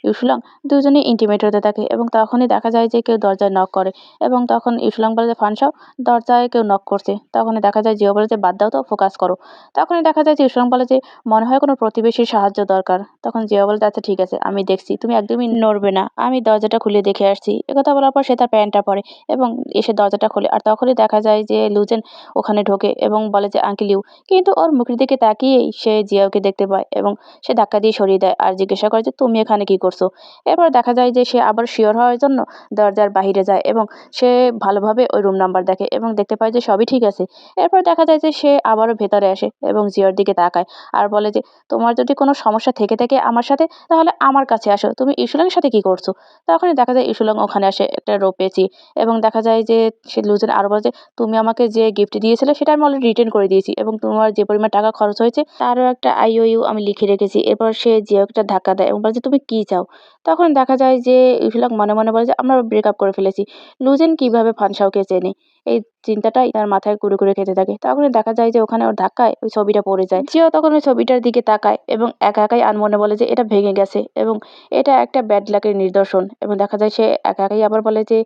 ইউসুলাং দুজনেই ইন্টিমেট হতে থাকে এবং তখনই দেখা যায় যে কেউ দরজায় নক করে এবং তখন ইউসুলাং বলে যে ফানসাও দরজায় কেউ নক করছে। তখনই দেখা যায় জিও বলে যে বাদ দাও তো, ফোকাস করো। তখনই দেখা যায় যে ইউসুলাং বলে যে মনে হয় কোনো প্রতিবেশীর সাহায্য দরকার। তখন জিয়া বলে আচ্ছা ঠিক আছে, আমি দেখছি, তুমি একদমই নড়বে না, আমি দরজাটা খুলে দেখে আসছি। একথা বলার পর সে তার প্যান্টটা পরে এবং এসে দরজাটা খোলে, আর তখনই দেখা যায় যে লুজেন ওখানে ঢোকে এবং বলে যে আঙ্কেল ইউ, কিন্তু ওর মুখের দিকে তাকিয়েই সে জিয়াওকে দেখতে পায় এবং সে ধাক্কা দিয়ে সরিয়ে দেয় আর জিজ্ঞাসা করে যে তুমি এখানে কি করছো। এরপর দেখা যায় যে সে আবার শিওর হওয়ার জন্য দরজার বাহিরে যায় এবং সে ভালোভাবে ওই রুম নাম্বার দেখে এবং দেখতে পায় যে সবই ঠিক আছে। এরপর দেখা যায় যে সে আবারও ভেতরে আসে এবং জিয়ার দিকে তাকায় আর বলে যে তোমার যদি কোনো সমস্যা থেকে থাকে আমার সাথে, তাহলে আমার কাছে আসো, তুমি ইসুলাংয়ের সাথে কি করছো? তখনই দেখা যায় ইসুলাং ওখানে আসে একটা রোপ পেঁচিয়ে, এবং দেখা যায় যে সে লুজেন আরো বলে যে তুমি আমাকে যে গিফট দিয়েছিলে সেটা আমি অলরেডি রিটার্ন করে দিয়েছি এবং তোমার যে পরিমাণ টাকা খরচ হয়েছে তারও একটা আইওইউ আমি লিখে রেখেছি। এরপর সে জিয়াকে একটা ধাক্কা দেয় এবং বলে যে তুমি কি চাও? তখন দেখা যায় যে ইসুলাং মনে মনে বলে যে আমরা ব্রেকআপ করে ফেলেছি। লুজেন কিভাবে ফানসাওকে চেনে, এই চিন্তাটাই তার মাথায় কুরে কুরে খেতে থাকে। তখনই দেখা যায় যে ওখানে ওর ধাক্কায় ওই ছবিটা পড়ে যায়। জিও তখন ওই ছবিটার দিকে তাকায় এবং একা একাই আনমনে বলে যে এটা ভেঙে গেছে এবং এটা একটা ব্যাড লাকের নিদর্শন, এবং দেখা যায় সে একা একাই আবার বলে যে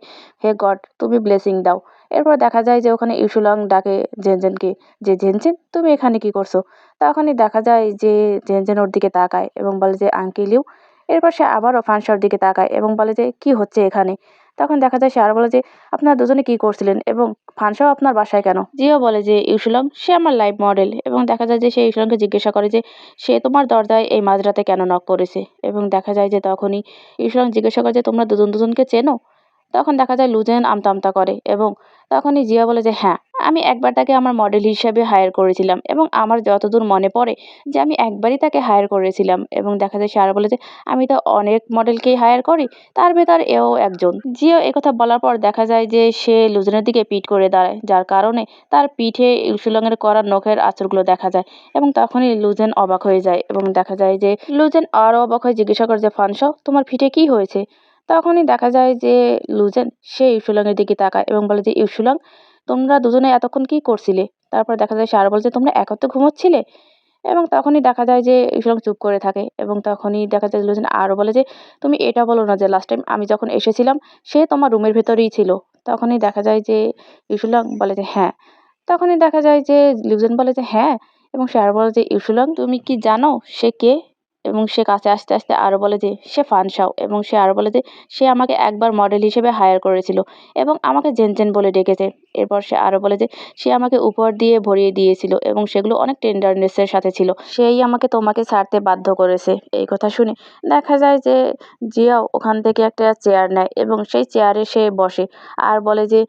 হে গড তুমি ব্লেসিং দাও। এরপর দেখা যায় যে ওখানে ইসুলাং ডাকে জেনজেনকে, যে জেনজেন তুমি এখানে কি করছো? তখনই দেখা যায় যে জেনজেন ওর দিকে তাকায় এবং বলে যে আঙ্কেল ইউ। এরপর সে আবারও ফানসাওর দিকে তাকায় এবং বলে যে কি হচ্ছে এখানে? তখন দেখা যায় সে আরো বলে যে আপনারা দুজনে কি করছিলেন এবং ফানসাও আপনার বাসায় কেন? জিও বলে যে ইউসুলাং সে আমার লাইভ মডেল, এবং দেখা যায় যে সে ইউসুলাংকে জিজ্ঞাসা করে যে সে তোমার দরজায় এই মাঝরাতে কেন নক করেছে, এবং দেখা যায় যে তখনই ইউসুলাং জিজ্ঞাসা করে যে তোমরা দুজন দুজনকে চেনো? তখন দেখা যায় লুজেন আমতা আমতা করে এবং তখনই জিয়া বলে যে হ্যাঁ, আমি একবার তাকে আমার মডেল হিসেবে হায়ার করেছিলাম এবং আমার যতদূর মনে পড়ে যে আমি একবারই তাকে হায়ার করেছিলাম। এবং দেখা যায় সে আরো বলে যে আমি তো অনেক মডেলকেই হায়ার করি, তার ভেতর এও একজন। জিও একথা বলার পর দেখা যায় যে সে লুজেনের দিকে পিঠ করে দাঁড়ায়, যার কারণে তার পিঠে ইউসুলংয়ের করা নখের আঁচড়গুলো দেখা যায়। এবং তখনই লুজেন অবাক হয়ে যায় এবং দেখা যায় যে লুজেন আরও অবাক হয়ে জিজ্ঞাসা করে যে ফানসাও, তোমার পিঠে কি হয়েছে? তখনই দেখা যায় যে লুজেন সে ইউসুলংয়ের দিকে তাকায় এবং বলে যে ইউসুলং, তোমরা দুজনে এতক্ষণ কি করছিলে? তারপর দেখা যায় সে আরো বলছে তোমরা একত্রে ঘুমোচ্ছিলে। এবং তখনই দেখা যায় যে ইউসুলং চুপ করে থাকে এবং তখনই দেখা যায় লুজেন আরও বলে যে তুমি এটা বলো না যে লাস্ট টাইম আমি যখন এসেছিলাম সে তোমার রুমের ভেতরেই ছিল। তখনই দেখা যায় যে ইউসুলং বলে যে হ্যাঁ। তখনই দেখা যায় যে লিউজেন বলে যে হ্যাঁ। এবং সে আরো বলে যে ইউসুলং, তুমি কি জানো সে কে? এবং সে কাছে আসতে আসতে আরো বলে যে সে ফানসাও। এবং সে আরো বলে যে সে আমাকে একবার মডেল হিসেবে হায়ার করেছিল এবং আমাকে জেন জেন বলে ডেকেছে। এরপর সে আরো বলে যে সে আমাকে উপহার দিয়ে ভরিয়ে দিয়েছিল এবং সেগুলো অনেক টেন্ডারনেসের সাথে ছিল। সেই আমাকে তোমাকে ছাড়তে বাধ্য করেছে। এই কথা শুনে দেখা যায় যে জিয়াও ওখান থেকে একটা চেয়ার নেয় এবং সেই চেয়ারে সে বসে আর বলে যে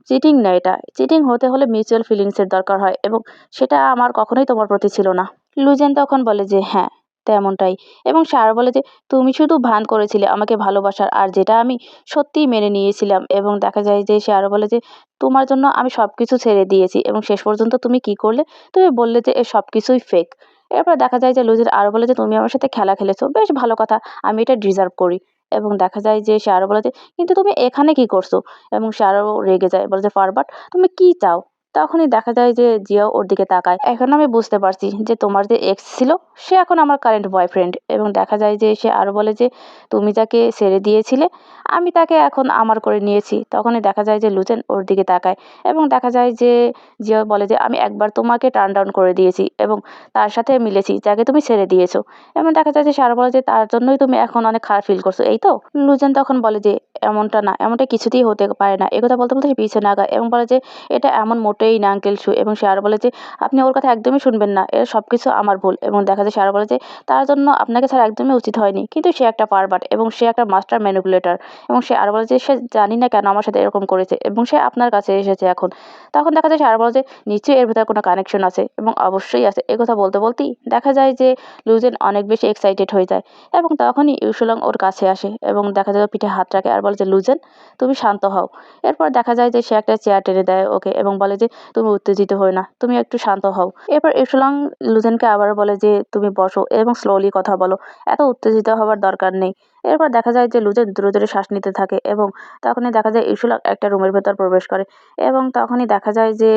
চিটিং না, এটা চিটিং হতে হলে মিউচুয়াল ফিলিংসের দরকার হয় এবং সেটা আমার কখনোই তোমার প্রতি ছিল না। লুজেন তখন বলে যে হ্যাঁ, তেমনটাই। এবং সে আরো বলে যে তুমি শুধু ভান করেছিলে আমাকে ভালোবাসার, আর যেটা আমি সত্যিই মেনে নিয়েছিলাম। এবং দেখা যায় যে সে আরো বলে যে তোমার জন্য আমি সবকিছু ছেড়ে দিয়েছি এবং শেষ পর্যন্ত তুমি কি করলে? তুমি বললে যে এ সবকিছুই ফেক। এরপর দেখা যায় যে লুজের আরো বলে যে তুমি আমার সাথে খেলা খেলেছো, বেশ ভালো কথা, আমি এটা ডিজার্ভ করি। এবং দেখা যায় যে সে আরো বলে যে কিন্তু তুমি এখানে কি করছো? এবং সে আরো রেগে যায়, বলে যে ফারবাট, তুমি কি চাও? তখনই দেখা যায় যে জিয়াও ওর দিকে তাকায়। এখন আমি বুঝতে পারছি যে তোমার যে এক্স ছিল সে এখন আমার কারেন্ট বয়ফ্রেন্ড। এবং দেখা যায় যে সে আরো বলে যে তুমি যাকে ছেড়ে দিয়েছিলে আমি তাকে এখন আমার করে নিয়েছি। তখনই দেখা যায় যে লুচেন ওর দিকে তাকায় এবং দেখা যায় যে জিয়া বলে যে আমি একবার তোমাকে টার্ন ডাউন করে দিয়েছি এবং তার সাথে মিলেছি যাকে তুমি ছেড়ে দিয়েছো। এবং দেখা যায় যে সে আরো বলে যে তার জন্যই তুমি এখন অনেক খারাপ ফিল করছো, এই তো? লুচেন তখন বলে যে এমনটা না, এমনটা কিছুতেই হতে পারে না। একথা বলতে বলতে সে পিছনে আগায় এবং বলে যে এটা এমন মোটেই না আঙ্কেল শু। এবং সে আরো বলে যে আপনি ওর কথা একদমই শুনবেন না, এর সব কিছু আমার ভুল। এবং দেখা যায় সে আরো বলে যে তার জন্য আপনাকে ছাড়া একদমই উচিত হয়নি, কিন্তু সে একটা পারভার্ট এবং সে একটা মাস্টার ম্যানিপুলেটর। এবং সে আরো বলে যে সে জানি না কেন আমার সাথে এরকম করেছে এবং সে আপনার কাছে এসেছে এখন। তখন দেখা যায় সে আরো বলে যে নিশ্চয়ই এর ভেতরে কোনো কানেকশন আছে এবং অবশ্যই আছে। একথা বলতে বলতেই দেখা যায় যে লুজেন অনেক বেশি এক্সাইটেড হয়ে যায় এবং তখনই ইউসুলং ওর কাছে আসে এবং দেখা যায় ওর পিঠে হাত রাখে আর বলে যে লুজেন, তুমি শান্ত হও। এরপর দেখা যায় যে সে একটা চেয়ার টেনে দেয় ওকে এবং বলে যে তুমি উত্তেজিত হও না, তুমি একটু শান্ত হও। এরপর ইউসুলং লুজেনকে আবার বলে যে তুমি বসো এবং স্লোলি কথা বলো, এত উত্তেজিত হওয়ার দরকার নেই। এরপর দেখা যায় যে লুজেন ধীরে ধীরে শ্বাস নিতে থাকে এবং তখনই দেখা যায় ইউসুলং একটা রুমের ভেতর প্রবেশ করে। এবং তখনই দেখা যায় যে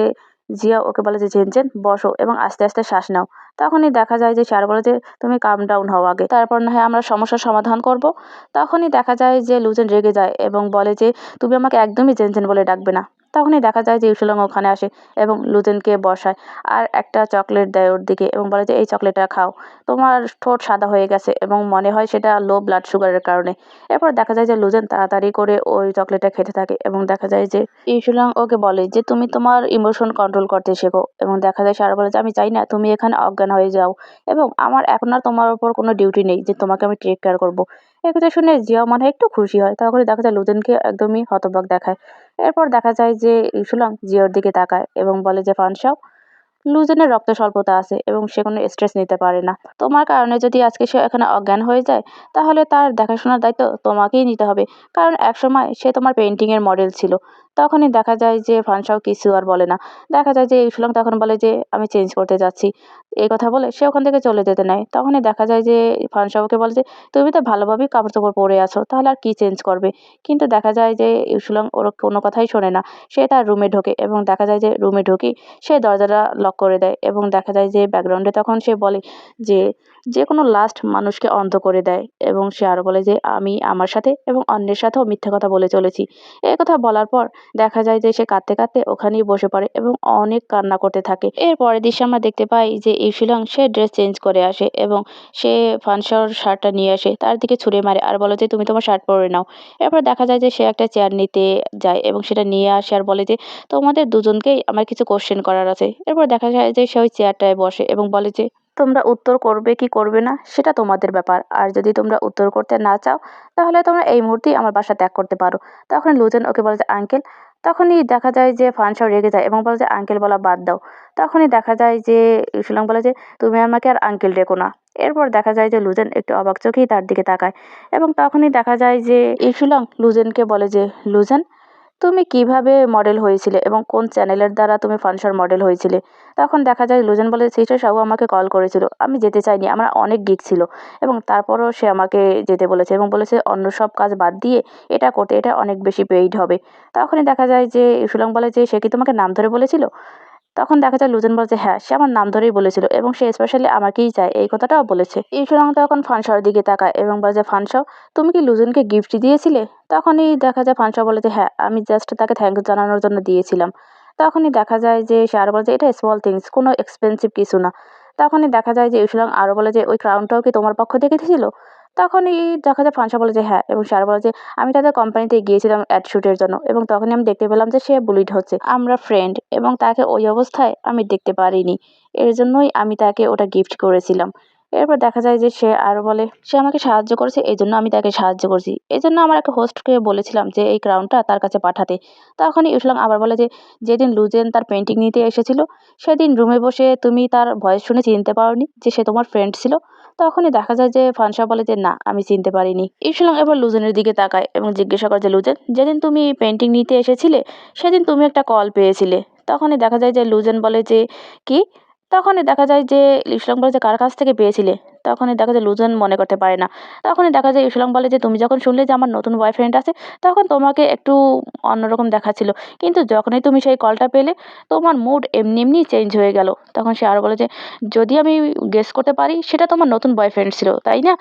জিয়া ওকে বলে যে জেন জেন বসো এবং আস্তে আস্তে শ্বাস নাও। তখনই দেখা যায় যে স্যার বলে যে তুমি কাম ডাউন হও আগে, তারপর না হয় আমরা সমস্যার সমাধান করব। তখনই দেখা যায় যে লুজেন রেগে যায় এবং বলে যে তুমি আমাকে একদমই জেন জেন বলে ডাকবে না। তখনই দেখা যায় যে ইউসুলং ওখানে আসে এবং লুজেনকে বসায় আর একটা চকলেট দেয় ওর দিকে এবং বলে যে এই চকলেটটা খাও, তোমার ঠোঁট সাদা হয়ে গেছে এবং মনে হয় সেটা লো ব্লাড সুগারের কারণে। এরপর দেখা যায় যে লুজেন তাড়াতাড়ি করে ওই চকলেটটা খেতে থাকে এবং দেখা যায় যে ইউসুলং ওকে বলে যে তুমি তোমার ইমোশন কন্ট্রোল করতে শেখো। এবং দেখা যায় সারা বলে যে আমি চাই না তুমি এখানে অজ্ঞান হয়ে যাও এবং আমার এখন আর তোমার উপর কোনো ডিউটি নেই যে তোমাকে আমি টেক কেয়ার করবো। এই কথা শুনে জিয়া মনে হয় একটু খুশি হয়। তখনই দেখা যায় লুজেনকে একদমই হতবাক দেখায়। এরপর দেখা যায় যে ইউসুলং জিওর দিকে তাকায় এবং বলে যে ফানসাও, লুজেনের রক্ত স্বল্পতা আছে এবং সে কোনো স্ট্রেস নিতে পারে না। তোমার কারণে যদি আজকে সে এখানে অজ্ঞান হয়ে যায় তাহলে তার দেখাশোনার দায়িত্ব তোমাকেই নিতে হবে, কারণ একসময় সে তোমার পেন্টিংয়ের মডেল ছিল। তখনই দেখা যায় যে ফানসাও কিছু আর বলে না। দেখা যায় যে ইউসুলং তখন বলে যে আমি চেঞ্জ করতে যাচ্ছি। এই কথা বলে সে ওখান থেকে চলে যেতে নেয়। তখনই দেখা যায় যে ফানসাওকে বলে যে তুমি তো ভালোভাবেই কাপড় চোপড় পরে আছো, তাহলে আর কি চেঞ্জ করবে? কিন্তু দেখা যায় যে ইউসুলং ওর কোনো কথাই শোনে না। সে তার রুমে ঢোকে এবং দেখা যায় যে রুমে ঢুকেই সে দরজাটা লক করে দেয় এবং দেখা যায় যে ব্যাকগ্রাউন্ডে তখন সে বলে যে যে কোনো লাস্ট মানুষকে অন্ধ করে দেয়। এবং সে আরও বলে যে আমি আমার সাথে এবং অন্যের সাথেও মিথ্যে কথা বলে চলেছি। এই কথা বলার পর দেখা যায় যে সে কাঁদতে কাঁদতে ওখানেই বসে পড়ে এবং অনেক কান্না করতে থাকে। এর পরের দৃশ্যে আমরা দেখতে পাই যে ইউসুলং সে ড্রেস চেঞ্জ করে আসে এবং সে ফানসাওর শার্টটা নিয়ে আসে, তার দিকে ছুঁড়ে মারে আর বলে যে তুমি তোমার শার্ট পরে নাও। এরপর দেখা যায় যে সে একটা চেয়ার নিতে যায় এবং সেটা নিয়ে আসে আর বলে যে তোমাদের দুজনকেই আমার কিছু কোশ্চেন করার আছে। এরপর দেখা যায় যে সে ওই চেয়ারটায় বসে এবং বলে যে তোমরা উত্তর করবে কি করবে না সেটা তোমাদের ব্যাপার। আর যদি তোমরা উত্তর করতে না চাও তাহলে তোমরা এই মুহূর্তেই আমার বাসা ত্যাগ করতে পারো। তখন লুজেন ওকে বলে যে আঙ্কেল। তখনই দেখা যায় যে ফানসাও রেগে যায় এবং বলে যে আঙ্কেল বলা বাদ দাও। তখনই দেখা যায় যে ইউসুলাং বলে যে তুমি আমাকে আর আঙ্কেল ডেকো না। এরপর দেখা যায় যে লুজেন একটু অবাক চোখেই তার দিকে তাকায় এবং তখনই দেখা যায় যে ইউসুলাং লুজেনকে বলে যে লুজেন, তুমি কিভাবে মডেল হয়েছিলে এবং কোন চ্যানেলের দ্বারা তুমি ফানসার মডেল হয়েছিলে? তখন দেখা যায় লুজেন বলে সিস্টার সাহু আমাকে কল করেছিল, আমি যেতে চাইনি, আমার অনেক গিক ছিল এবং তারপরও সে আমাকে যেতে বলেছে এবং বলেছে অন্য সব কাজ বাদ দিয়ে এটা করতে, এটা অনেক বেশি পেইড হবে। তখনই দেখা যায় যে সুলং বলে যে সে কি তোমাকে নাম ধরে বলেছিল? তখন দেখা যায় লুজেন বলে যে হ্যাঁ, সে আমার নাম ধরেই বলেছিল এবং সে স্পেশালি আমাকেই চায় এই কথাটাও বলেছে। ইসুরাং তখন ফানসার দিকে তাকায় এবং বলে যে ফানসাও, তুমি কি লুজেনকে গিফট দিয়েছিলে? তখনই দেখা যায় ফানসাও বলে যে হ্যাঁ, আমি জাস্ট তাকে থ্যাঙ্কস জানানোর জন্য দিয়েছিলাম। তখনই দেখা যায় যে সে আরও বলে যে এটা স্মল থিংস, কোনো এক্সপেন্সিভ কিছু না। তখনই দেখা যায় যে ইসুরাং আরও বলে যে ওই ক্রাউনটাও কি তোমার পক্ষ থেকে ছিল? তখনই দেখা যায় ফানসা বলে যে হ্যাঁ, এবং সে আরও বলে যে আমি তাদের কোম্পানিতে গিয়েছিলাম অ্যাড শ্যুটের জন্য এবং তখনই আমি দেখতে পেলাম যে সে বুলিড হচ্ছে, আমরা ফ্রেন্ড এবং তাকে ওই অবস্থায় আমি দেখতে পারিনি, এর জন্যই আমি তাকে ওটা গিফট করেছিলাম। এরপর দেখা যায় যে সে আরও বলে সে আমাকে সাহায্য করেছে, এই জন্য আমি তাকে সাহায্য করছি, এই জন্য আমার একটা হোস্টকে বলেছিলাম যে এই ক্রাউনটা তার কাছে পাঠাতে। তখনই ইসলাম আবার বলে যে যেদিন লুজেন তার পেন্টিং নিতে এসেছিল সেদিন রুমে বসে তুমি তার ভয়েস শুনে চিনতে পারোনি যে সে তোমার ফ্রেন্ড ছিল? তখনই দেখা যায় যে ফানসা বলে যে না, আমি চিনতে পারিনি। ইসলাম এবার লুজেনের দিকে তাকায় এবং জিজ্ঞাসা করে যে লুজেন, যেদিন তুমি পেন্টিং নিতে এসেছিলে সেদিন তুমি একটা কল পেয়েছিলে। তখনই দেখা যায় যে লুজেন বলে যে কি? তখনই দেখা যায় যে ইসলাম বলে যে কার কাছ থেকে পেয়েছিলে? তখনই দেখা যায় লুজেন মনে করতে পারে না। তখনই দেখা যায় ইসলাম বলে যে তুমি যখন শুনলে যে আমার নতুন বয়ফ্রেন্ড আছে তখন তোমাকে একটু অন্যরকম দেখাচ্ছিল, কিন্তু যখনই তুমি সেই কলটা পেলে তোমার মুড এমনি এমনি চেঞ্জ হয়ে গেল। তখন সে আরও বলে যে যদি আমি গেস করতে পারি সেটা তোমার নতুন বয়ফ্রেন্ড ছিল, তাই না?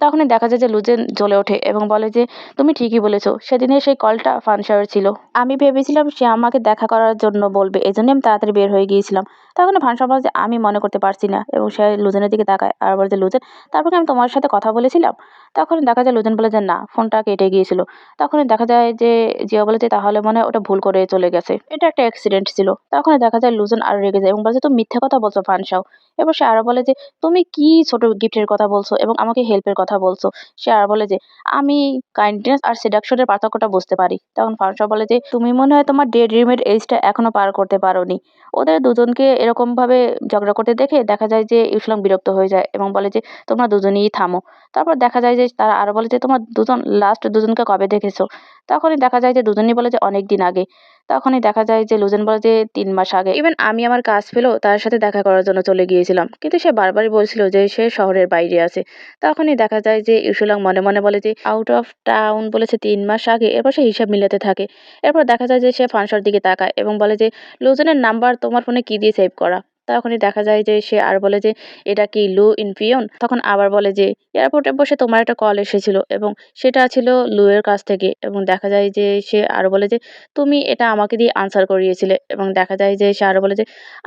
তখনই দেখা যায় যে লুজেন জ্বলে ওঠে এবং বলে যে তুমি ঠিকই বলেছো, সেদিনের সেই কলটা ফানসার ছিল। আমি ভেবেছিলাম সে আমাকে দেখা করার জন্য বলবে, এই জন্য আমি তাড়াতাড়ি বের হয়ে গিয়েছিলাম। তখন ফানসা বলে যে আমি মনে করতে পারছি না এবং সে লুজেনের দিকে তাকায় আর বলে যে লুজেন, তারপর কি আমি তোমার সাথে কথা বলেছিলাম? তখন দেখা যায় লুজেন বলে যে না, ফোনটা কেটে গিয়েছিল। তখনই দেখা যায় যে জিয়া বলে যে তাহলে মনে হয় ওটা ভুল করে চলে গেছে, এটা একটা অ্যাক্সিডেন্ট ছিল। তখনই দেখা যায় লুজেন আরো রেগে যায় এবং বলে যে তুমি মিথ্যে কথা বলছো ফানসাও। এবার সে আরো বলে যে তুমি কি ছোট গিফটের কথা বলছো এবং আমাকে হেল্পের কথা বলছো? সে আর বলে যে আমি কাইন্ডনেস আর সেডাকশনের পার্থক্যটা বুঝতে পারি। তখন ফানসা বলে যে তুমি মনে হয় তোমার ডে ড্রিমের এজটা এখনো পার করতে পারোনি। ওদের দুজনকে এরকম ভাবে ঝগড়া করতে দেখে দেখা যায় যে ইসলাম বিরক্ত হয়ে যায় এবং বলে যে তোমরা দুজনেই থামো। তারপর দেখা যায় যে তারা আরো বলে যে তোমার দুজন লাস্ট দুজনকে কবে দেখেছো? তখনই দেখা যায় যে দুজনেই বলে যে অনেক দিন আগে। তখনই দেখা যায় যে লুজেন বলে যে ৩ মাস আগে। ইভেন আমি আমার কাজ পেলেও তার সাথে দেখা করার জন্য চলে গিয়েছিলাম, কিন্তু সে বারবারই বলছিল যে সে শহরের বাইরে আছে। তখনই দেখা যায় যে ইউসুলাং মনে মনে বলে যে আউট অফ টাউন বলেছে ৩ মাস আগে। এরপর সে হিসাব মিলাতে থাকে। এরপর দেখা যায় যে সে ফানসার দিকে তাকায় এবং বলে যে লুজেনের নাম্বার তোমার ফোনে কি দিয়ে সেভ করা? তখনই দেখা যায় যে সে আর বলে যে এটা কি লু ইনফিয়ন? তখন আবার বলে যে এয়ারপোর্টে বসে তোমার একটা কল এসেছিল এবং সেটা ছিল লুয়ের কাছ থেকে। এবং দেখা যায় যে সে আরো বলে যে তুমি এটা আমাকে দিয়ে আনসার করিয়েছিলে। এবং দেখা যায় যে সে আরো বলে যে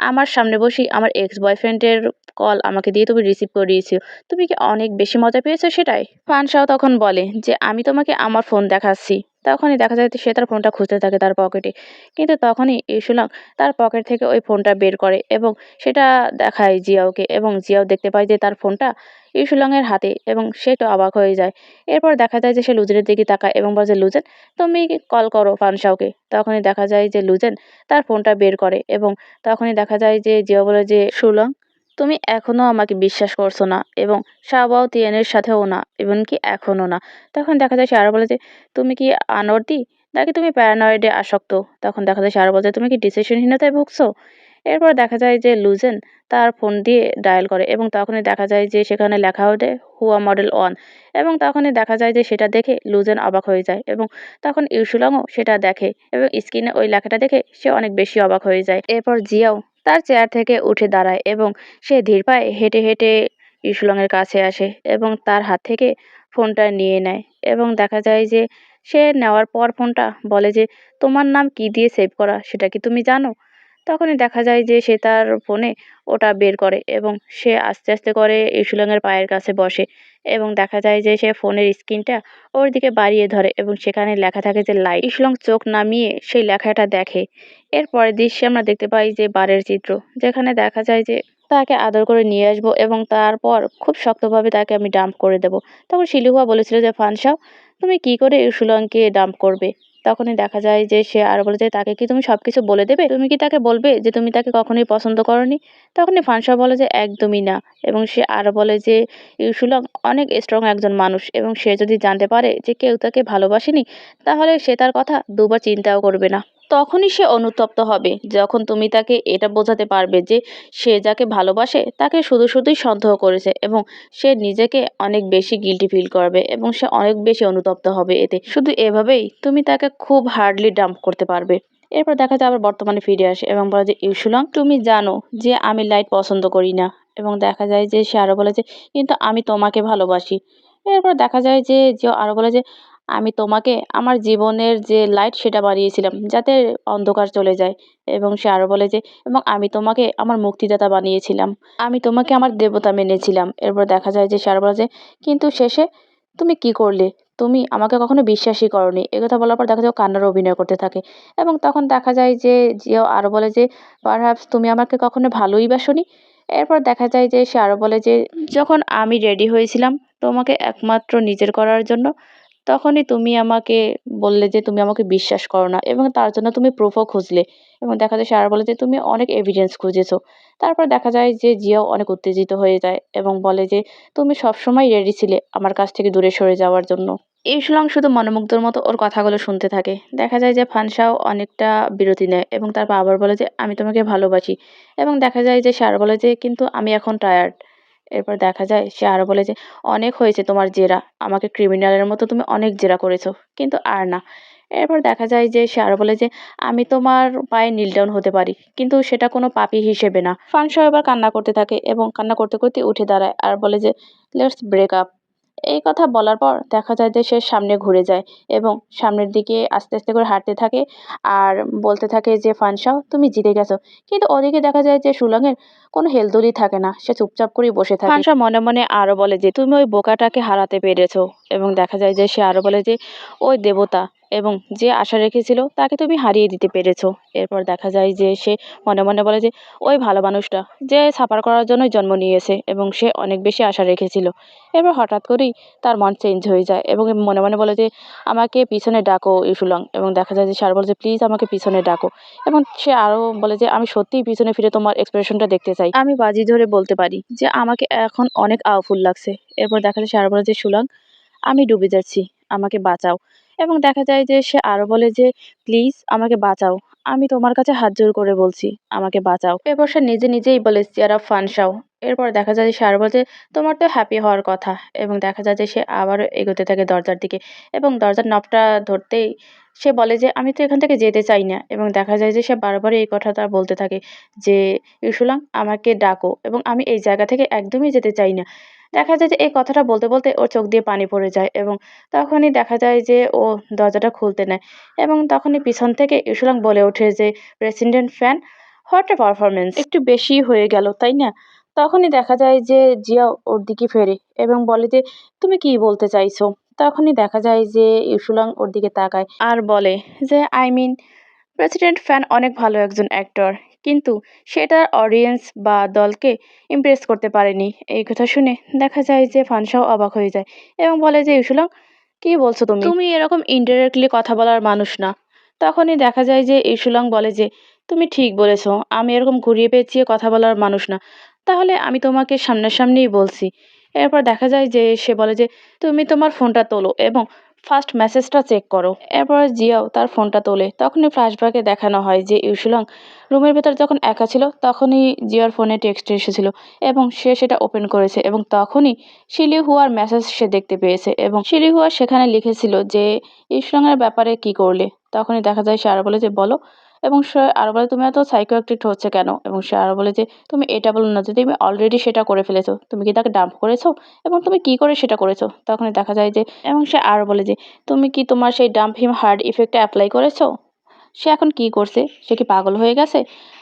আমার সামনে বসেই আমার এক্স বয়ফ্রেন্ডের কল আমাকে দিয়ে তুমি রিসিভ করিয়েছো, তুমি কি অনেক বেশি মজা পেয়েছো সেটাই? ফানসাও তখন বলে যে আমি তোমাকে আমার ফোন দেখাচ্ছি। তখনই দেখা যায় যে সে তার ফোনটা খুঁজতে থাকে তার পকেটে, কিন্তু তখনই ইসুলাং তার পকেট থেকে ওই ফোনটা বের করে এবং সেটা দেখায় জিয়াওকে এবং জিয়াও দেখতে পায় যে তার ফোনটা ইসুলাংয়ের হাতে এবং সে একটু অবাক হয়ে যায়। এরপর দেখা যায় যে সে লুজেনের দিকে তাকায় এবং বলে যে লুজেন, তুমি কল করো ফানসাওকে। তখনই দেখা যায় যে লুজেন তার ফোনটা বের করে এবং তখনই দেখা যায় যে জিয়া বলে যে সুলং, তুমি এখনো আমাকে বিশ্বাস করছো না এবং শাওবাও তিয়ানের সাথেও না, এমনকি এখনো না। তখন দেখা যায় সে আরো বলে যে তুমি কি আনর্দি নাকি তুমি প্যারানয়েডে আসক্ত? তখন দেখা যায় সে আরো বলে যে তুমি কি ডিসিশনহীনতায় ভুগছো? এরপর দেখা যায় যে লুজেন তার ফোন দিয়ে ডায়াল করে এবং তখনই দেখা যায় যে সেখানে লেখা ওঠে হুয়া মডেল ওয়ান। এবং তখনই দেখা যায় যে সেটা দেখে লুজেন অবাক হয়ে যায় এবং তখন ইউসুলাংও সেটা দেখে এবং স্ক্রিনে ওই লেখাটা দেখে সে অনেক বেশি অবাক হয়ে যায়। এরপর জিয়াও তার চেয়ার থেকে উঠে দাঁড়ায় এবং সে ধীর পায়ে হেঁটে হেঁটে ইসুলংয়ের কাছে আসে এবং তার হাত থেকে ফোনটা নিয়ে নেয়। এবং দেখা যায় যে সে নেওয়ার পর ফোনটা বলে যে তোমার নাম কি দিয়ে সেভ করা সেটা কি তুমি জানো? তখনই দেখা যায় যে সে তার ফোনে ওটা বের করে এবং সে আস্তে আস্তে করে ইসুলংয়ের পায়ের কাছে বসে এবং দেখা যায় যে সে ফোনের স্ক্রিনটা ওর দিকে বাড়িয়ে ধরে এবং সেখানে লেখা থাকে যে লাইট। ইসুলং চোখ নামিয়ে সেই লেখাটা দেখে। এর পরের দৃশ্যে আমরা দেখতে পাই যে বারের চিত্র, যেখানে দেখা যায় যে তাকে আদর করে নিয়ে আসবো এবং তারপর খুব শক্তভাবে তাকে আমি ডাম্প করে দেবো। তখন শিলুয়া বলেছিল যে, ফানসাও, তুমি কি করে ইউসুলাংকে ডাম্প করবে? তখনই দেখা যায় যে সে আরো বলে যে, তাকে কি তুমি সবকিছু বলে দেবে? তুমি কি তাকে বলবে যে তুমি তাকে কখনোই পছন্দ করনি? তখনই ফানসাও বলে যে, একদমই না। এবং সে আরো বলে যে ইউসুলাং অনেক স্ট্রং একজন মানুষ এবং সে যদি জানতে পারে যে কেউ তাকে ভালোবাসেনি, তাহলে সে তার কথা দুবার চিন্তাও করবে না। তখনই সে অনুতপ্ত হবে যখন তুমি তাকে এটা বোঝাতে পারবে যে সে যাকে ভালোবাসে তাকে শুধু শুধুই সন্দেহ করেছে, এবং সে নিজেকে অনেক বেশি গিল্টি ফিল করবে এবং সে অনেক বেশি অনুতপ্ত হবে এতে। শুধু এভাবেই তুমি তাকে খুব হার্ডলি ডাম্প করতে পারবে। এরপর দেখা যায় আবার বর্তমানে ফিরে আসে এবং বলে যে, ইউসুলাং, তুমি জানো যে আমি লাইট পছন্দ করি না। এবং দেখা যায় যে সে আরো বলে যে, কিন্তু আমি তোমাকে ভালোবাসি। এরপর দেখা যায় যে আরো বলে যে, আমি তোমাকে আমার জীবনের যে লাইট সেটা বানিয়েছিলাম যাতে অন্ধকার চলে যায়। এবং সে আরো বলে যে, এবং আমি তোমাকে আমার মুক্তিদাতা বানিয়েছিলাম, আমি তোমাকে আমার দেবতা মেনেছিলাম। এরপর দেখা যায় যে সে আরো বলে যে, কিন্তু শেষে তুমি কি করলে? তুমি আমাকে কখনো বিশ্বাসই করনি। একথা বলার পর দেখা যায় ও কান্নার অভিনয় করতে থাকে। এবং তখন দেখা যায় যে জিয়াও আরো বলে যে, পারহ্যাপস তুমি আমাকে কখনো ভালোই বাসনি। এরপর দেখা যায় যে সে আরো বলে যে, যখন আমি রেডি হয়েছিলাম তোমাকে একমাত্র নিজের করার জন্য, তখনই তুমি আমাকে বললে যে তুমি আমাকে বিশ্বাস করো না এবং তার জন্য তুমি প্রুফও খুঁজলে। এবং দেখা যায় সারা বলে যে তুমি অনেক এভিডেন্স খুঁজেছো। তারপর দেখা যায় যে জিয়াও অনেক উত্তেজিত হয়ে যায় এবং বলে যে, তুমি সবসময় রেডি ছিলে আমার কাছ থেকে দূরে সরে যাওয়ার জন্য। এই সুলং শুধু মনোমুগ্ধর মতো ওর কথাগুলো শুনতে থাকে। দেখা যায় যে ফানসাও অনেকটা বিরতি নেয় এবং তারপর আবার বলে যে, আমি তোমাকে ভালোবাসি। এবং দেখা যায় যে সারা বলে যে, কিন্তু আমি এখন টায়ার্ড। এরপর দেখা যায় সে আরো বলে যে, অনেক হয়েছে তোমার জেরা, আমাকে ক্রিমিনালের মতো তুমি অনেক জেরা করেছো, কিন্তু আর না। এরপর দেখা যায় যে সে আরো বলে যে, আমি তোমার পায়ে নীল ডাউন হতে পারি, কিন্তু সেটা কোনো পাপী হিসেবে না। ফানসাও এবার কান্না করতে থাকে এবং কান্না করতে করতে উঠে দাঁড়ায় আর বলে যে, লেটস ব্রেক আপ। এই কথা বলার পর দেখা যায় যে সে সামনে ঘুরে যায় এবং সামনের দিকে আস্তে আস্তে করে হাঁটতে থাকে আর বলতে থাকে যে, ফানসাও, তুমি জিতে গেছো। কিন্তু ওদিকে দেখা যায় যে সুলংয়ের কোনো হেলদোলই থাকে না, সে চুপচাপ করেই বসে থাকে। ফানসা মনে মনে আরো বলে যে, তুমি ওই বোকাটাকে হারাতে পেরেছো। এবং দেখা যায় যে সে আরো বলে যে, ওই দেবতা এবং যে আশা রেখেছিল তাকে তুমি হারিয়ে দিতে পেরেছো। এরপর দেখা যায় যে সে মনে মনে বলে যে, ওই ভালো মানুষটা যে সাফার করার জন্যই জন্ম নিয়েছে এবং সে অনেক বেশি আশা রেখেছিল। এবার হঠাৎ করেই তার মন চেঞ্জ হয়ে যায় এবং মনে মনে বলে যে, আমাকে পিছনে ডাকো ইসুলং। এবং দেখা যায় যে সার বলে যে, প্লিজ আমাকে পিছনে ডাকো। এবং সে আরো বলে যে, আমি সত্যিই পিছনে ফিরে তোমার এক্সপ্রেশনটা দেখতে চাই, আমি বাজি ধরে বলতে পারি যে আমাকে এখন অনেক আউফুল লাগছে। এরপর দেখা যায় সে আরো বলে যে, সুলং, আমি ডুবে যাচ্ছি, আমাকে বাঁচাও। এবং দেখা যায় যে সে আরো বলে যে, প্লিজ আমাকে বাঁচাও, আমি তোমার কাছে হাত জোর করে বলছি, আমাকে বাঁচাও। এরপর সে নিজে নিজেই বলে, চেয়ার অফ ফানসাও। এরপর দেখা যায় যে সে আরো বলে যে, তোমার তো হ্যাপি হওয়ার কথা। এবং দেখা যায় যে সে আবারও এগোতে থাকে দরজার দিকে এবং দরজার নবটা ধরতেই সে বলে যে, আমি তো এখান থেকে যেতে চাই না। এবং দেখা যায় যে সে বারবার এই কথাটা বলতে থাকে যে, ইউসুলাং, আমাকে ডাকো এবং আমি এই জায়গা থেকে একদমই যেতে চাই না। দেখা যায় যে এই কথাটা বলতে বলতে ওর চোখ দিয়ে পানি পড়ে যায় এবং তখনই দেখা যায় যে ও দরজাটা খুলতে নেয় এবং তখনই পিছন থেকে ইউসুলাং বলে ওঠে যে, president fan, what a performance, একটু বেশি হয়ে গেল তাই না? তখনই দেখা যায় যে জিয়া ওর দিকে ফেরে এবং বলে যে, তুমি কি বলতে চাইছো? তখনই দেখা যায় যে ইউসুলাং ওর দিকে তাকায় আর বলে যে, আই মিন, প্রেসিডেন্ট ফ্যান অনেক ভালো একজন অ্যাক্টর, কিন্তু সেটা অডিয়েন্স বা দলকে ইমপ্রেস করতে পারেনি। এই কথা শুনে দেখা যায় যে ফানসাও অবাক হয়ে যায় এবং বলে যে, ইউসুলাং, কি বলছো তুমি? তুমি এরকম ইনডিরেক্টলি কথা বলার মানুষ না। তখনই দেখা যায় যে ইসুলং বলে যে, তুমি ঠিক বলেছো, আমি এরকম ঘুরিয়ে পেঁচিয়ে কথা বলার মানুষ না। তাহলে আমি তোমাকে সামনাসামনিই বলছি। এরপর দেখা যায় যে সে বলে যে, তুমি তোমার ফোনটা তোলো এবং ফার্স্ট মেসেজটা চেক করো। এরপর জিয়াও তার ফোনটা তোলে। তখনই ফ্ল্যাশব্যাকে দেখানো হয় যে ইউসুলং রুমের ভেতর যখন একা ছিল তখনই জিয়ার ফোনে টেক্সট এসেছিল এবং সে সেটা ওপেন করেছে এবং তখনই শিলি হুয়ার মেসেজ সে দেখতে পেয়েছে এবং শিলি হুয়া সেখানে লিখেছিল যে, ইসলামের ব্যাপারে কি করলে? তখনই দেখা যায় সে আরো বলে যে, বলো। এবং সে আরো বলে, তুমি এত সাইকিয়াট্রিক হচ্ছে কেন? এবং সে আরো বলে যে, তুমি এটা বলো না যে তুমি অলরেডি সেটা করে ফেলেছো, তুমি কি তাকে ডাম্প করেছো এবং তুমি কি করে সেটা করেছো? তখনই দেখা যায় যে, এবং সে আরো বলে যে, তুমি কি তোমার সেই ডাম্প হিম হার্ড ইফেক্টে অ্যাপ্লাই করেছো? সে এখন কি করছে? সে কি পাগল হয়ে গেছে?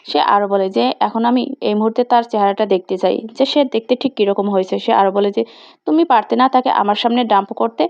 সে আরো বলে যে, এখন আমি এই মুহূর্তে তার চেহারাটা দেখতে চাই যে সে দেখতে ঠিক কিরকম হয়েছে। সে আরো বলে যে, তুমি পারতে না তাকে আমার সামনে ডাম্প করতে?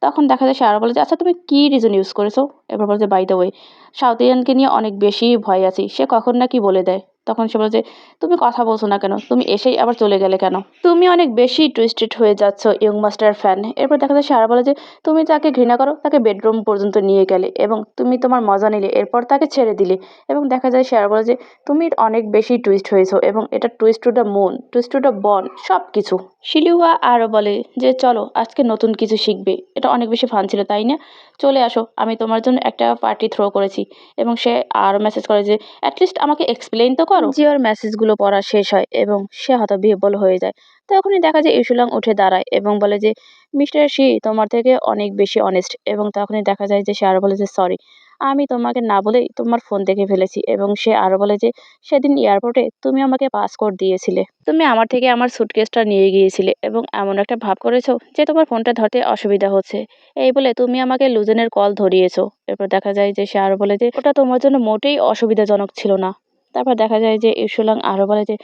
তখন দেখা যায় সে আরো বলে যে, আচ্ছা তুমি কি রিজন ইউজ করেছো? এবার বলে যে, বাই দ্য ওয়ে, সাউথ ইন্ডিয়ানকে নিয়ে অনেক বেশি ভয় আছি, সে কখন না কি বলে দেয়। তখন সে বলে যে তুমি কথা বলছো না কেন, তুমি এসেই আবার চলে গেলে কেন, তুমি অনেক বেশি টুইস্টেড হয়ে যাচ্ছ ইয়ং মাস্টার ফ্যান। এরপর দেখা যায় সে আরও বলে যে তুমি তাকে ঘৃণা করো, তাকে বেডরুম পর্যন্ত নিয়ে গেলে এবং তুমি তোমার মজা নিলে, এরপর তাকে ছেড়ে দিলে। এবং দেখা যায় সে আরও বলে যে তুমি অনেক বেশি টুইস্ট হয়েছো এবং এটা twist to the moon, twist to the বন, সব কিছু। শিলিহুয়া আরও বলে যে চলো আজকে নতুন কিছু শিখবে, এটা অনেক বেশি ফান ছিল তাই না, চলে আসো, আমি তোমার জন্য একটা পার্টি থ্রো করেছি। এবং সে আরও মেসেজ করে যে অ্যাটলিস্ট আমাকে এক্সপ্লেইন তো করো। জিওর মেসেজগুলো পড়া শেষ হয় এবং সে হতবিহ্বল হয়ে যায়। তখনই দেখা যায় ইউসুলাং উঠে দাঁড়ায় এবং বলে যে মিস্টার শি তোমার থেকে অনেক বেশি অনেস্ট। এবং তখনই দেখা যায় যে সে আরও বলে যে সরি, আমি তোমাকে না বলেই তোমার ফোন দেখে ফেলেছি। এবং সে আরও বলে যে সেদিন এয়ারপোর্টে তুমি আমাকে পাসকোড দিয়েছিলে, তুমি আমার থেকে আমার সুটকেসটা নিয়ে গিয়েছিলে এবং এমন একটা ভাব করেছো যে তোমার ফোনটা ধরতে অসুবিধা হচ্ছে, এই বলে তুমি আমাকে লুজেনের কল ধরিয়েছো। এরপর দেখা যায় যে সে আরও বলে যে ওটা তোমার জন্য মোটেই অসুবিধাজনক ছিল না। তারপর দেখা যায় যে ইউসুলাং আরও বলে যে